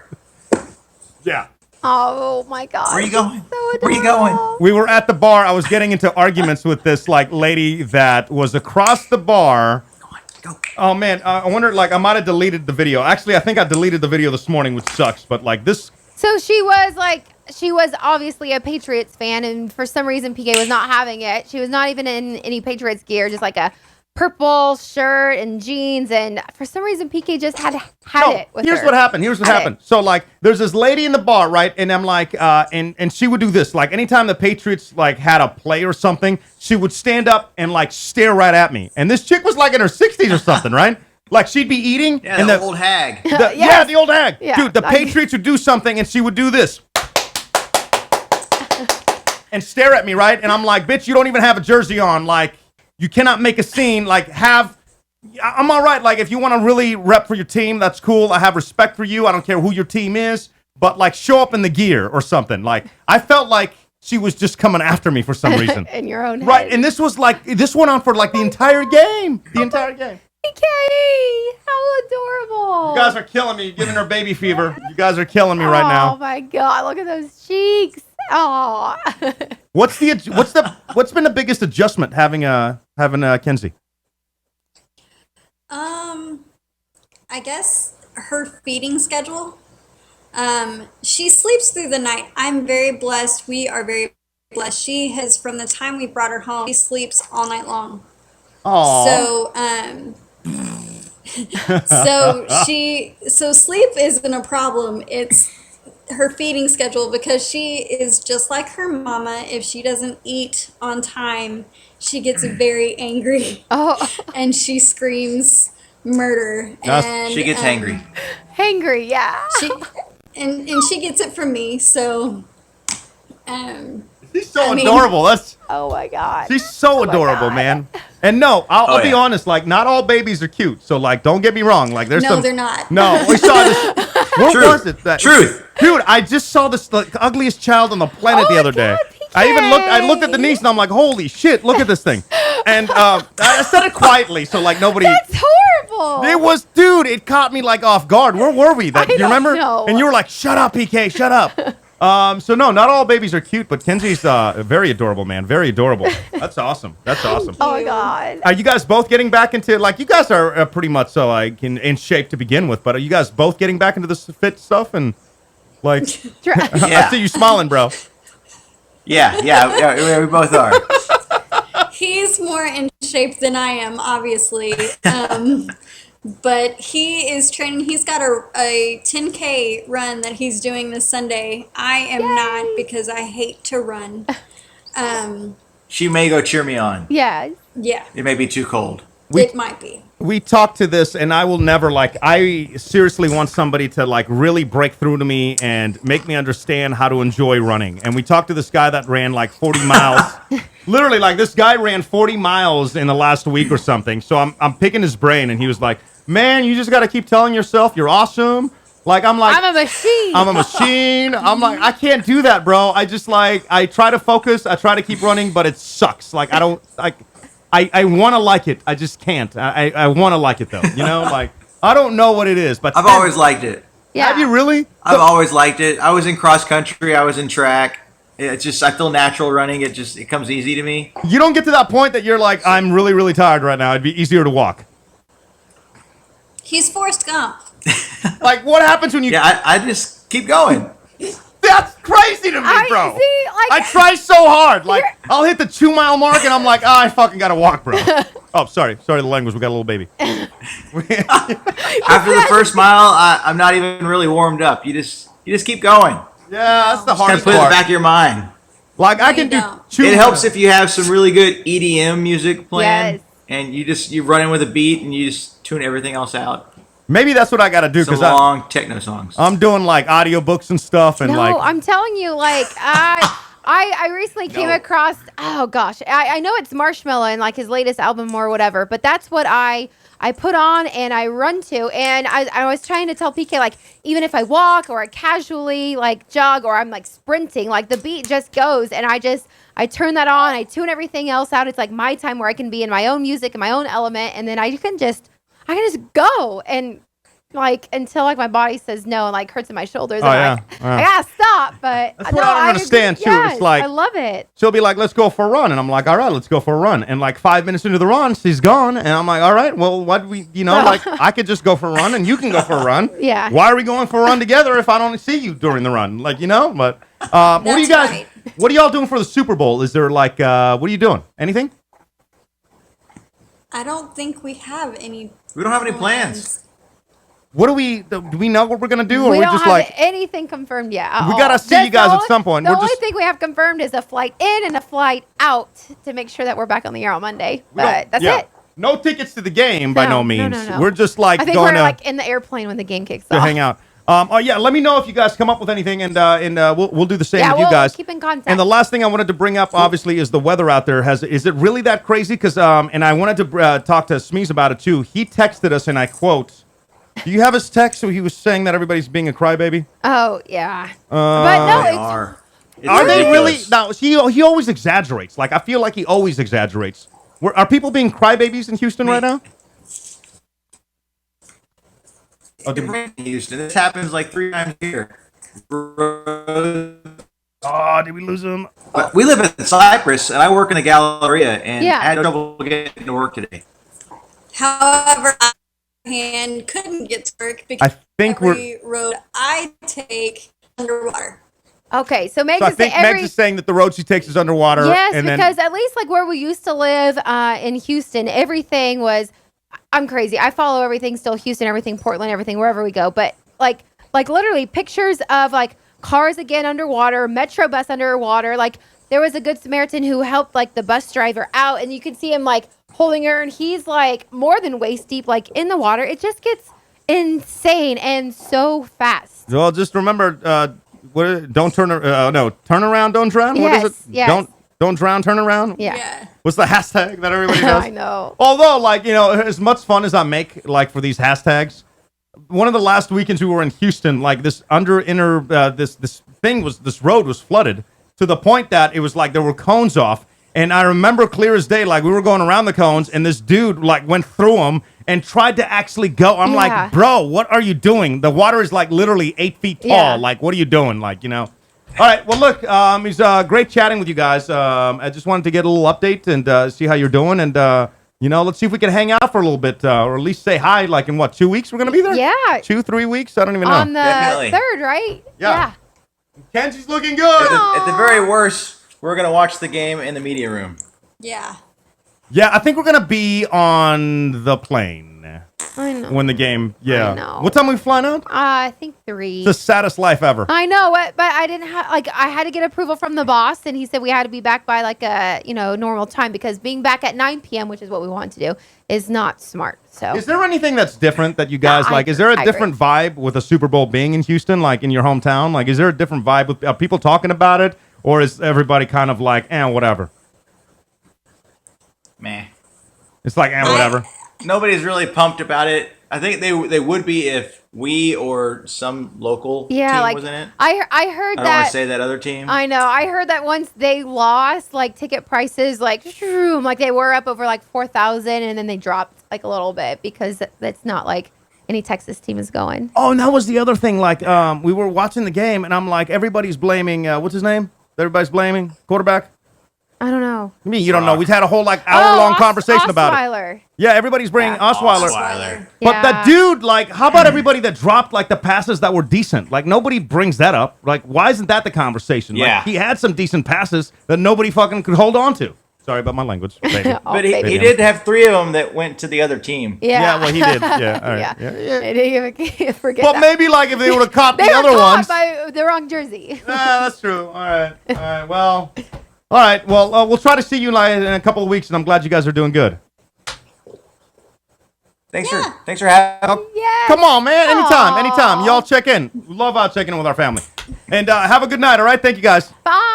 Yeah. Oh my God. Where you going? So Where you going? adorable. We were at the bar. I was getting into arguments with this like lady that was across the bar. Go. Oh man, I wonder. Like, I might have deleted the video. Actually, I think I deleted the video this morning, which sucks. But like this, So she was obviously a Patriots fan, and for some reason PK was not having it. She was not even in any Patriots gear, just like a purple shirt and jeans, and for some reason PK just had it with here's her. what happened. Here's what Had happened. it. So like, there's this lady in the bar, right? And I'm like, and she would do this. Like, anytime the Patriots like had a play or something, she would stand up and like stare right at me. And this chick was like in her 60s or something, right? Like she'd be eating, Yeah, and the old hag. Yeah, Yes. the old hag. Yeah, Dude, the like- Patriots would do something and she would do this. And stare at me, right? And I'm like, bitch, you don't even have a jersey on. Like, you cannot make a scene. Like, I'm all right. Like, if you want to really rep for your team, that's cool. I have respect for you. I don't care who your team is. But, like, show up in the gear or something. Like, I felt like she was just coming after me for some reason. In your own head. Right. And this went on for, like, the entire game. The entire game. PK, how adorable. You guys are killing me. You're giving her baby fever. You guys are killing me right Oh now. my God, look at those cheeks. Oh. What's been the biggest adjustment having Kenzie? I guess her feeding schedule. She sleeps through the night. I'm very blessed. We are very blessed. She has, from the time we brought her home, she sleeps all night long. Oh. So sleep isn't a problem. It's her feeding schedule, because she is just like her mama. If she doesn't eat on time, she gets very angry. Oh. And she screams murder. And She gets angry. Hangry, yeah. She and she gets it from me. So She's so I mean- adorable. Oh my God. She's so Oh my adorable, God. man. And no, I'll Oh, be yeah. honest. Like, not all babies are cute. So, like, don't get me wrong. Like, there's no, some. they're not. No, we saw this. What Truth. was it? Truth. Dude, I just saw this the ugliest child on the planet Oh the my other day. God, I looked at the PK. niece and I'm like, holy shit, look at this thing. And I said it quietly, so like nobody. That's horrible. It was, dude. It caught me like off guard. Where were we? I You don't remember? know. And you were like, "Shut up, PK. Shut up." So no, not all babies are cute, but Kenzie's very adorable, man. Very adorable. That's awesome. That's awesome. Oh my God. Are you guys both getting back into like? You guys are pretty much so like in shape to begin with, but are you guys both getting back into this fit stuff and like? I Yeah. see you smiling, bro. Yeah, we both are. He's more in shape than I am, obviously. But he is training. He's got a 10K run that he's doing this Sunday. I am not, because I hate to run. she may go cheer me on. Yeah. Yeah, It may be too cold. it might be. We talked to this, and I will never I seriously want somebody to really break through to me and make me understand how to enjoy running. And we talked to this guy that ran 40 miles. Literally, this guy ran 40 miles in the last week or something. So I'm picking his brain, and he was like, "Man, you just got to keep telling yourself you're awesome." I'm a machine. I'm a machine. I'm like, I can't do that, bro. I just I try to focus. I try to keep running, but it sucks. I don't I want to like it. I just can't. I want to like it though. I don't know what it is, but I've always liked it. Yeah. Have you really? I've always liked it. I was in cross country. I was in track. It's just, I feel natural running. It comes easy to me. You don't get to that point that you're like, I'm really, really tired right now. It'd be easier to walk. He's Forrest Gump. What happens when you... Yeah, I just keep going. That's crazy to me, bro. See, I try so hard. I'll hit the 2 mile mark and I'm like, I fucking gotta walk, bro. Oh, sorry the language. We got a little baby. After the first mile, I'm not even really warmed up. You just keep going. Yeah, that's the hardest Put it in part. the back of your mind. I can do don't. 2. It helps if you have some really good EDM music playing, Yes. and you run in with a beat and you just tune everything else out. Maybe that's what I gotta do Some because long techno songs. I'm doing audiobooks and stuff and No, I'm telling you, I recently came across. Oh gosh, I know it's Marshmello and his latest album or whatever, but that's what I put on and I run to, and I was trying to tell PK even if I walk or I casually jog or I'm sprinting, the beat just goes, and I turn that on, I tune everything else out. It's my time where I can be in my own music and my own element, and then I can just go and until my body says no and hurts in my shoulders. I gotta stop. But That's what I don't understand too. Yes, It's I love it. she'll be like, let's go for a run. And I'm like, all right, let's go for a run. And 5 minutes into the run, she's gone. And I'm like, all right, well, what we, I could just go for a run and you can go for a run. Yeah. Why are we going for a run together if I don't see you during the run? But what are you guys, right. what are y'all doing for the Super Bowl? Is there what are you doing? Anything? I don't think we have any. We don't have any plans. What do we know what we're going to do? Or We we're don't just have anything confirmed yet. at We all. gotta see you guys at some point. The We're only just- thing we have confirmed is a flight in and a flight out to make sure that we're back on the air on Monday. we don't- But that's yeah. it. No tickets to the game by no means. No. We're just I think going we're to in the airplane when the game kicks to off. hang out. Let me know if you guys come up with anything, and we'll do the same Yeah, with you we'll guys. keep in contact. And the last thing I wanted to bring up, obviously, is the weather out there. Is it really that crazy? Because and I wanted to talk to Smeeze about it too. He texted us, and I quote, "Do you have his text?" So he was saying that everybody's being a crybaby. Oh yeah. But no, They it's are. It's Are they really? ridiculous. No, he always exaggerates. I feel like he always exaggerates. Are people being crybabies in Houston right now? Oh, did we, Houston. This happens 3 times a year. did we lose him? But we live in Cyprus, and I work in a Galleria, and Yeah. I had trouble getting to work today. However, I hand couldn't get to work because I think every road I take underwater. okay. So Meg So I is saying think Megs is saying that the road she takes is underwater. Yes, and because at least where we used to live in Houston, everything was. I'm crazy. I follow everything still Houston, everything Portland, everything wherever we go. But like literally pictures of cars again underwater, Metro bus underwater. There was a Good Samaritan who helped the bus driver out, and you could see him holding her, and he's more than waist deep in the water. It just gets insane and so fast. well, just remember, don't turn around, don't drown. What is it? Yes. Don't drown, turn around. Yeah. What's the hashtag that everybody does? I know. Although, as much fun as I make, for these hashtags, one of the last weekends we were in Houston, this this road was flooded to the point that it was there were cones off. And I remember clear as day, we were going around the cones, and this dude went through them and tried to actually go. I'm Yeah. like, bro, what are you doing? The water is literally 8 feet tall. Yeah. What are you doing? All right. Well, look, it's great chatting with you guys. I just wanted to get a little update and see how you're doing. And, let's see if we can hang out for a little bit or at least say hi. In what, 2 weeks we're going to be there? Yeah. 2-3 weeks? I don't even know. On the Definitely. 3rd, right? Yeah. Kenzie's looking good. At the very worst, we're going to watch the game in the media room. Yeah. Yeah, I think we're going to be on the plane. I know. when the game. Yeah. I know. What time are we flying out? I think 3. It's the saddest life ever. I know, but I didn't have I had to get approval from the boss, and he said we had to be back by like a normal time because being back at 9 p.m., which is what we want to do, is not smart. So Is there anything that's different that you guys I like? Is there a agree. different vibe with a Super Bowl being in Houston, like in your hometown? Like, is there a different vibe with people talking about it, or is everybody kind of like, whatever? Meh. It's like, whatever. Nobody's really pumped about it. I think they would be if we or some local team was in it. I heard I don't want that. to say that other team. I know. I heard that once they lost, like ticket prices, like they were up over like 4,000, and then they dropped like a little bit because it's not like any Texas team is going. Oh, and that was the other thing. Like, we were watching the game, and I'm like, everybody's blaming. What's his name? Everybody's blaming quarterback. I don't know. Me, you don't know. We've had a whole like hour-long conversation about it. Osweiler. Yeah, everybody's bringing Osweiler. But Yeah. that dude, like, how about everybody that dropped like the passes that were decent? Like, nobody brings that up. Like, why isn't that the conversation? Yeah. Like, he had some decent passes that nobody fucking could hold on to. Sorry about my language. Baby. But he did have 3 of them that went to the other team. Yeah. Well, he did. Yeah, all right. Yeah. I didn't even forget But that. maybe like if they would have caught They the were other caught ones. by the wrong jersey. That's true. All right. Well. All right. Well, we'll try to see you like in a couple of weeks, and I'm glad you guys are doing good. Thanks for having. Yeah. Come on, man. Aw. Anytime. Y'all check in. We love checking in with our family. And have a good night. All right. Thank you, guys. Bye.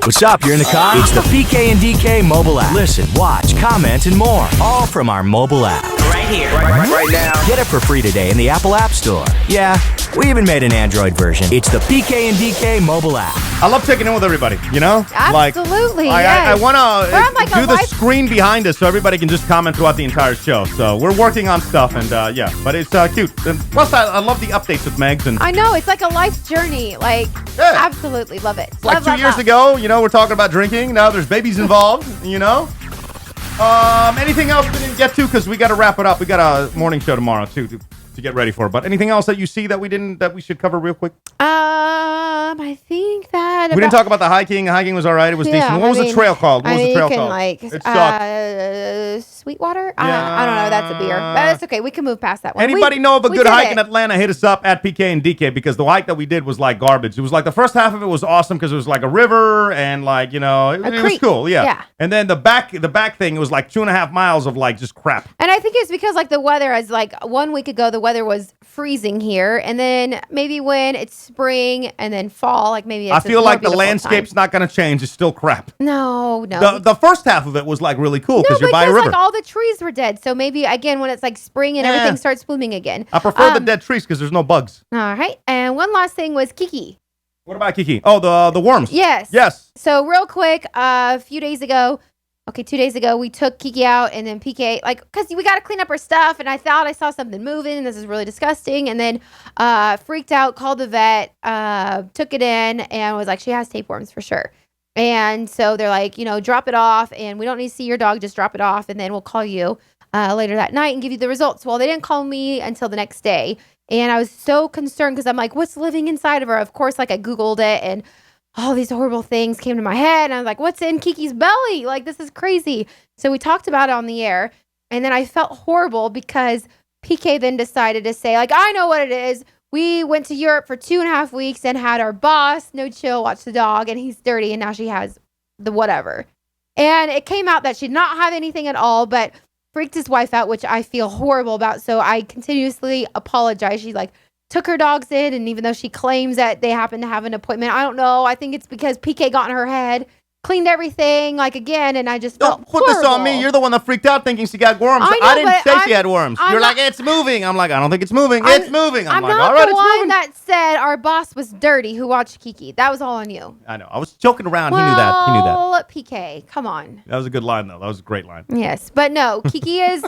What's up? You're in the car? It's the PK and DK mobile app. Listen, watch, comment, and more. All from our mobile app. Right here. Right now. Get it for free today in the Apple App Store. Yeah, we even made an Android version. It's the PK and DK mobile app. I love checking in with everybody, you know? Absolutely, I yes. want We're on, like, to do a the live- screen behind us so everybody can just comment throughout the entire show. So we're working on stuff, and yeah, but it's cute. And plus, I love the updates with Megs. And I know. It's like a life journey. Like, absolutely love it. like 2 years ago, we're talking about drinking. Now there's babies involved, Anything else we didn't get to? Because we got to wrap it up. We got a morning show tomorrow, too, to get ready for. But anything else that you see that we should cover real quick? I think that We didn't talk about the hiking. The hiking was all right. It was decent. What was the trail called? What was the trail called? It sucked. Sweetwater? I don't know. That's a beer. But it's okay. We can move past that one. Anybody know of a we good did hike it. in Atlanta? Hit us up at PK and DK because the hike that we did was like garbage. It was like the first half of it was awesome because it was like a river and like it was creek. cool. Yeah. Yeah. And then the back thing it was like 2.5 miles of like just crap. And I think it's because like the weather is like 1 week ago the weather was freezing here, and then maybe when it's spring and then fall, like maybe it's I feel a like more the beautiful landscape's time. not going to change. It's still crap. No. The first half of it was like really cool because No, you're by a river. like all the trees were dead. So maybe again when it's like spring and everything starts blooming again. I prefer the dead trees because there's no bugs. All right. And one last thing was Kiki. What about Kiki? Oh, the worms. Yes. Yes. So real quick, a few days ago, 2 days ago, we took Kiki out, and then PK, because we got to clean up her stuff, and I thought I saw something moving, and this is really disgusting, and then freaked out, called the vet, took it in, and was like, she has tapeworms for sure. And so they're like, drop it off, and we don't need to see your dog, just drop it off, and then we'll call you later that night and give you the results. Well, they didn't call me until the next day, and I was so concerned because I'm like, what's living inside of her? Of course, I Googled it, and all these horrible things came to my head. And I was like, what's in Kiki's belly? Like, this is crazy. So we talked about it on the air. And then I felt horrible because PK then decided to say, I know what it is. We went to Europe for 2.5 weeks and had our boss, No Chill, watch the dog. And he's dirty. And now she has the whatever. And it came out that she did not have anything at all, but freaked his wife out, which I feel horrible about. So I continuously apologize. She took her dogs in, and even though she claims that they happen to have an appointment, I don't know. I think it's because PK got in her head, cleaned everything again, and I just felt Don't put this on me. horrible. You're the one that freaked out thinking she got worms. I know, I didn't but say she I'm- had worms. I'm You're not- like, it's moving. I'm like, I don't think it's moving. It's moving. I'm like, not all right, the it's one moving. that said our boss was dirty who watched Kiki. That was all on you. I know. I was joking around. He knew that. He knew that. Well, PK, come on. That was a good line, though. That was a great line. Yes, but no, Kiki is.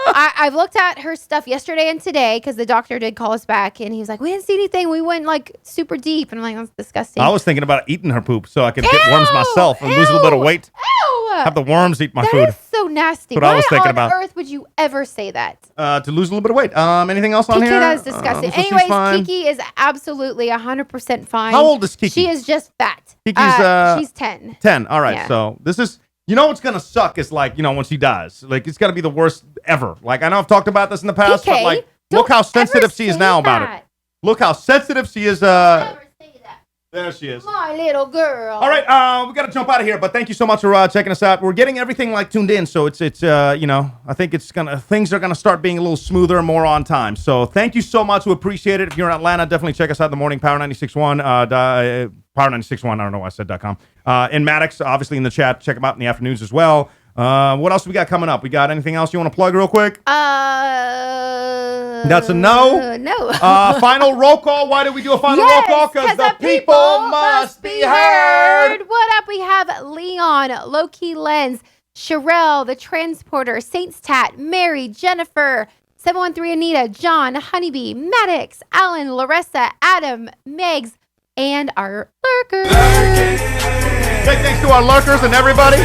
I've looked at her stuff yesterday and today because the doctor did call us back, and he was like, "We didn't see anything. We went super deep," and I'm like, "That's disgusting." I was thinking about eating her poop so I could get worms myself and lose a little bit of weight. Ew! Have the worms eat my That food. is so nasty. That's what I was thinking on about. earth would you ever say that? To lose a little bit of weight. Anything else on PK, here? that is disgusting. So she's Anyways, fine. Kiki is absolutely 100% fine. How old is Kiki? She is just fat. Kiki's she's 10. 10. All right. Yeah. So this is You know what's gonna suck is like, when she dies. Like, it's gonna be the worst ever. Like, I know I've talked about this in the past, PK, but like, don't look how sensitive she is say now about that. it. Look how sensitive she is. There she is. My little girl. All right, we got to jump out of here, but thank you so much for checking us out. We're getting everything like tuned in, so it's I think things are gonna start being a little smoother, more on time. So thank you so much. We appreciate it. If you're in Atlanta, definitely check us out in the morning. Power 96.1. Power 96.1. I don't know why I said .com. In Maddox, obviously in the chat. Check them out in the afternoons as well. What else we got coming up? We got anything else you want to plug real quick? That's a no? No. Final roll call. Why did we do a final roll call? Because the people must be heard. What up? We have Leon, Low-Key Lens, Sherelle, The Transporter, Saints Tat, Mary, Jennifer, 713 Anita, John, Honeybee, Maddox, Alan, Larissa, Adam, Megs, and our lurkers. Big thanks to our lurkers and everybody.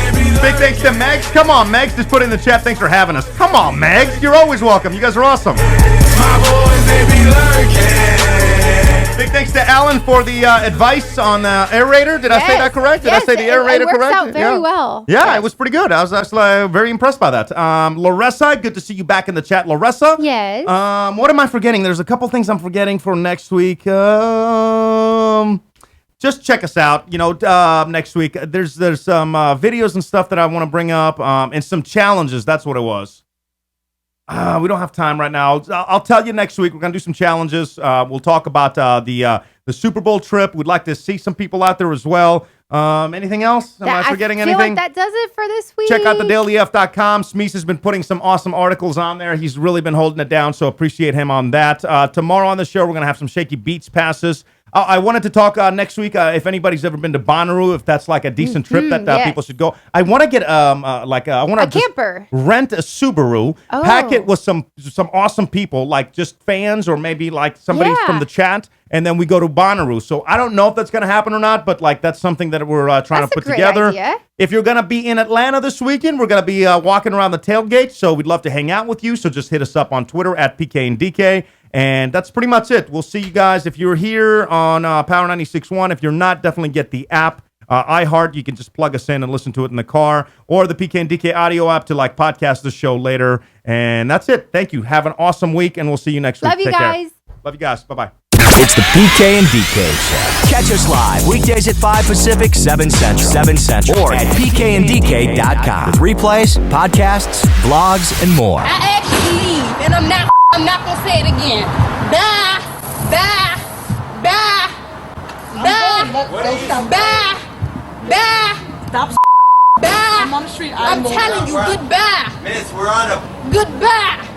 Big thanks to Megs. Come on, Megs. Just put in the chat. Thanks for having us. Come on, Megs. You're always welcome. You guys are awesome. My boys, they be lurking. Big thanks to Alan for the advice on the aerator. Did I say that correct? Did I say the aerator correct? It works out very well. Yeah, it was pretty good. I was actually very impressed by that. Larissa, good to see you back in the chat. Larissa? Yes. What am I forgetting? There's a couple things I'm forgetting for next week. Just check us out. Next week there's some videos and stuff that I want to bring up, and some challenges. That's what it was. We don't have time right now. I'll tell you next week. We're gonna do some challenges. We'll talk about the Super Bowl trip. We'd like to see some people out there as well. Anything else? Am I forgetting anything? Like that does it for this week. Check out thedailyf.com. Smeese has been putting some awesome articles on there. He's really been holding it down, so appreciate him on that. Tomorrow on the show, we're gonna have some Shaky Beats passes. I wanted to talk next week if anybody's ever been to Bonnaroo, if that's like a decent trip that people should go. I want to get I want to camper. Rent a Subaru, pack it with some awesome people, like just fans or maybe like somebody from the chat, and then we go to Bonnaroo. So I don't know if that's going to happen or not, but like that's something that we're trying to put together. Idea. If you're going to be in Atlanta this weekend, we're going to be walking around the tailgate, so we'd love to hang out with you. So just hit us up on Twitter at PK and DK. And that's pretty much it. We'll see you guys. If you're here on Power 96.1, if you're not, definitely get the app. iHeart, you can just plug us in and listen to it in the car, or the PK and DK audio app to like podcast the show later. And that's it. Thank you. Have an awesome week, and we'll see you next week. Love you Take guys. care. Love you guys. Bye-bye. It's the PK and DK Show. Catch us live weekdays at 5 Pacific, 7 Central, or at pkanddk.com. With replays, podcasts, vlogs, and more. I actually leave, and I'm not gonna say it again. Bye, bye, bye, bye, bye, bye. Stop. Bye. I'm on the street. I'm telling you, goodbye. Miss, we're on a goodbye.